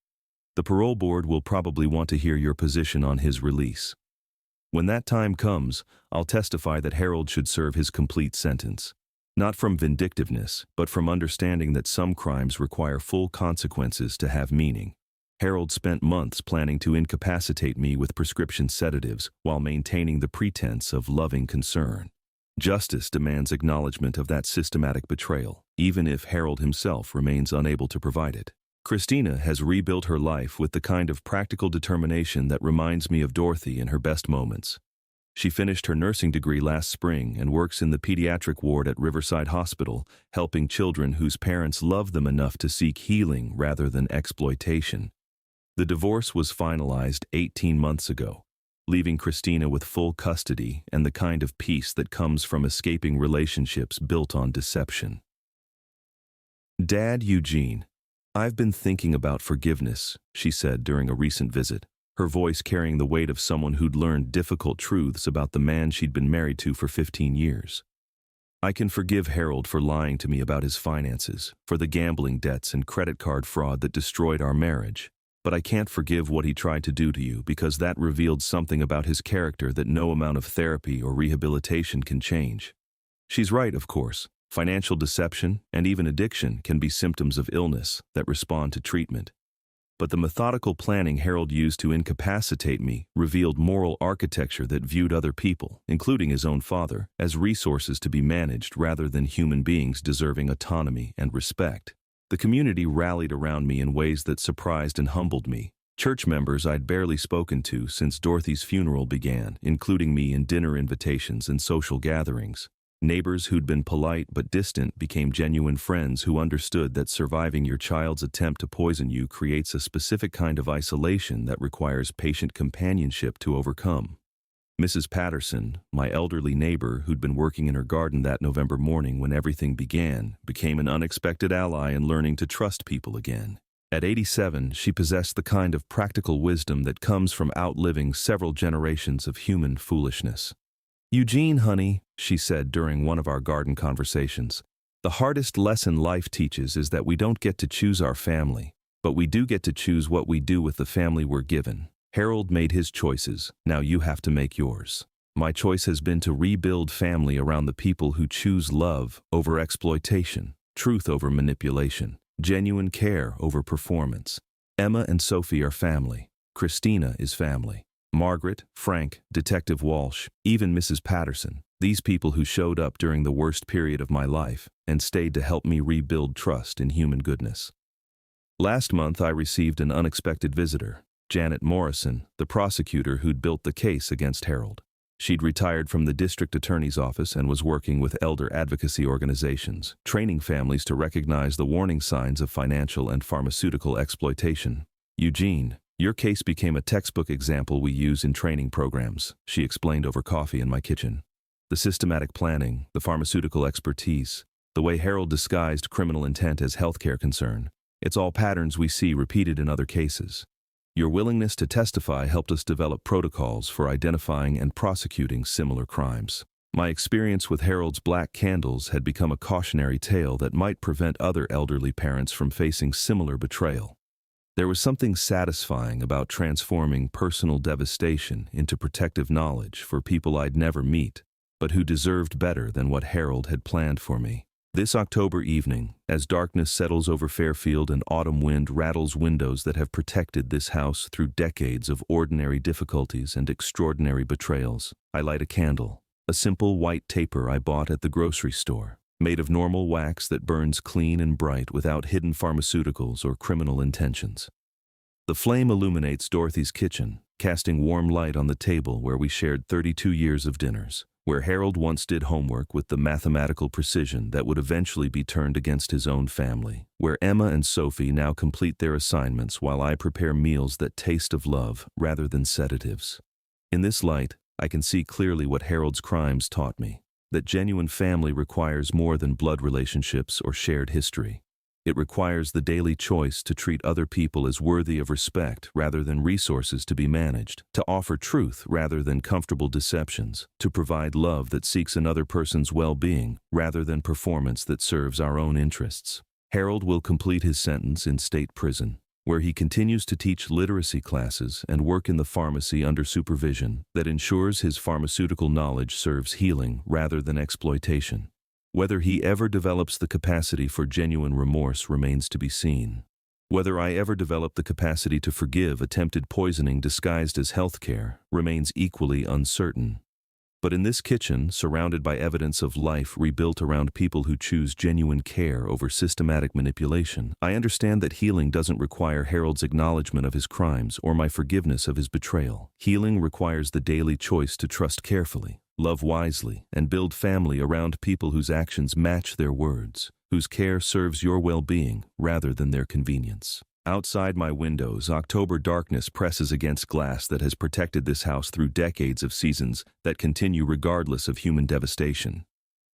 "The parole board will probably want to hear your position on his release. When that time comes, I'll testify that Harold should serve his complete sentence. Not from vindictiveness, but from understanding that some crimes require full consequences to have meaning. Harold spent months planning to incapacitate me with prescription sedatives while maintaining the pretense of loving concern. Justice demands acknowledgement of that systematic betrayal, even if Harold himself remains unable to provide it. Christina has rebuilt her life with the kind of practical determination that reminds me of Dorothy in her best moments. She finished her nursing degree last spring and works in the pediatric ward at Riverside Hospital, helping children whose parents love them enough to seek healing rather than exploitation. The divorce was finalized 18 months ago, leaving Christina with full custody and the kind of peace that comes from escaping relationships built on deception. Dad Eugene, I've been thinking about forgiveness, she said during a recent visit, her voice carrying the weight of someone who'd learned difficult truths about the man she'd been married to for 15 years. I can forgive Harold for lying to me about his finances, for the gambling debts and credit card fraud that destroyed our marriage. But I can't forgive what he tried to do to you because that revealed something about his character that no amount of therapy or rehabilitation can change. She's right, of course. Financial deception and even addiction can be symptoms of illness that respond to treatment. But the methodical planning Harold used to incapacitate me revealed moral architecture that viewed other people, including his own father, as resources to be managed rather than human beings deserving autonomy and respect. The community rallied around me in ways that surprised and humbled me. Church members I'd barely spoken to since Dorothy's funeral began, including me in dinner invitations and social gatherings. Neighbors who'd been polite but distant became genuine friends who understood that surviving your child's attempt to poison you creates a specific kind of isolation that requires patient companionship to overcome. Mrs. Patterson, my elderly neighbor who'd been working in her garden that November morning when everything began, became an unexpected ally in learning to trust people again. At 87, she possessed the kind of practical wisdom that comes from outliving several generations of human foolishness. Eugene, honey, she said during one of our garden conversations, the hardest lesson life teaches is that we don't get to choose our family, but we do get to choose what we do with the family we're given. Harold made his choices, now you have to make yours. My choice has been to rebuild family around the people who choose love over exploitation, truth over manipulation, genuine care over performance. Emma and Sophie are family. Christina is family. Margaret, Frank, Detective Walsh, even Mrs. Patterson, these people who showed up during the worst period of my life and stayed to help me rebuild trust in human goodness. Last month I received an unexpected visitor, Janet Morrison, the prosecutor who'd built the case against Harold. She'd retired from the district attorney's office and was working with elder advocacy organizations, training families to recognize the warning signs of financial and pharmaceutical exploitation. Eugene, your case became a textbook example we use in training programs, she explained over coffee in my kitchen. The systematic planning, the pharmaceutical expertise, the way Harold disguised criminal intent as healthcare concern, it's all patterns we see repeated in other cases. Your willingness to testify helped us develop protocols for identifying and prosecuting similar crimes. My experience with Harold's black candles had become a cautionary tale that might prevent other elderly parents from facing similar betrayal. There was something satisfying about transforming personal devastation into protective knowledge for people I'd never meet, but who deserved better than what Harold had planned for me. This October evening, as darkness settles over Fairfield and autumn wind rattles windows that have protected this house through decades of ordinary difficulties and extraordinary betrayals, I light a candle, a simple white taper I bought at the grocery store, made of normal wax that burns clean and bright without hidden pharmaceuticals or criminal intentions. The flame illuminates Dorothy's kitchen, casting warm light on the table where we shared 32 years of dinners, where Harold once did homework with the mathematical precision that would eventually be turned against his own family, where Emma and Sophie now complete their assignments while I prepare meals that taste of love rather than sedatives. In this light, I can see clearly what Harold's crimes taught me, that genuine family requires more than blood relationships or shared history. It requires the daily choice to treat other people as worthy of respect rather than resources to be managed, to offer truth rather than comfortable deceptions, to provide love that seeks another person's well-being rather than performance that serves our own interests. Harold will complete his sentence in state prison, where he continues to teach literacy classes and work in the pharmacy under supervision that ensures his pharmaceutical knowledge serves healing rather than exploitation. Whether he ever develops the capacity for genuine remorse remains to be seen. Whether I ever develop the capacity to forgive attempted poisoning disguised as healthcare remains equally uncertain. But in this kitchen, surrounded by evidence of life rebuilt around people who choose genuine care over systematic manipulation, I understand that healing doesn't require Harold's acknowledgement of his crimes or my forgiveness of his betrayal. Healing requires the daily choice to trust carefully, love wisely, and build family around people whose actions match their words, whose care serves your well-being rather than their convenience. Outside my windows, October darkness presses against glass that has protected this house through decades of seasons that continue regardless of human devastation.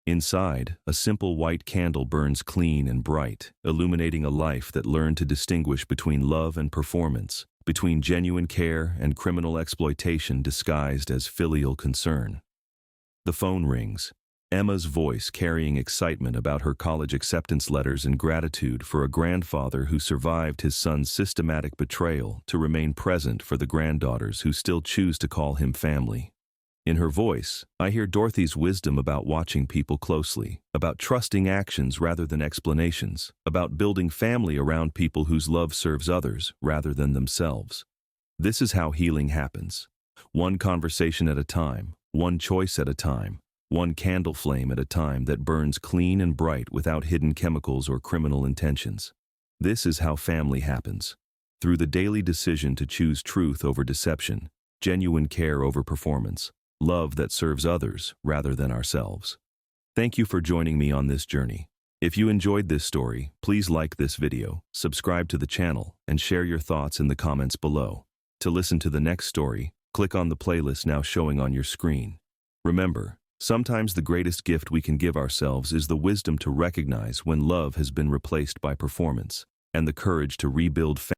Inside, a simple white candle burns clean and bright, illuminating a life that learned to distinguish between love and performance, between genuine care and criminal exploitation disguised as filial concern. The phone rings. Emma's voice carrying excitement about her college acceptance letters and gratitude for a grandfather who survived his son's systematic betrayal to remain present for the granddaughters who still choose to call him family. In her voice, I hear Dorothy's wisdom about watching people closely, about trusting actions rather than explanations, about building family around people whose love serves others rather than themselves. This is how healing happens. One conversation at a time, one choice at a time, one candle flame at a time that burns clean and bright without hidden chemicals or criminal intentions. This is how family happens. Through the daily decision to choose truth over deception, genuine care over performance, love that serves others rather than ourselves. Thank you for joining me on this journey. If you enjoyed this story, please like this video, subscribe to the channel, and share your thoughts in the comments below. To listen to the next story, click on the playlist now showing on your screen. Remember, sometimes the greatest gift we can give ourselves is the wisdom to recognize when love has been replaced by performance, and the courage to rebuild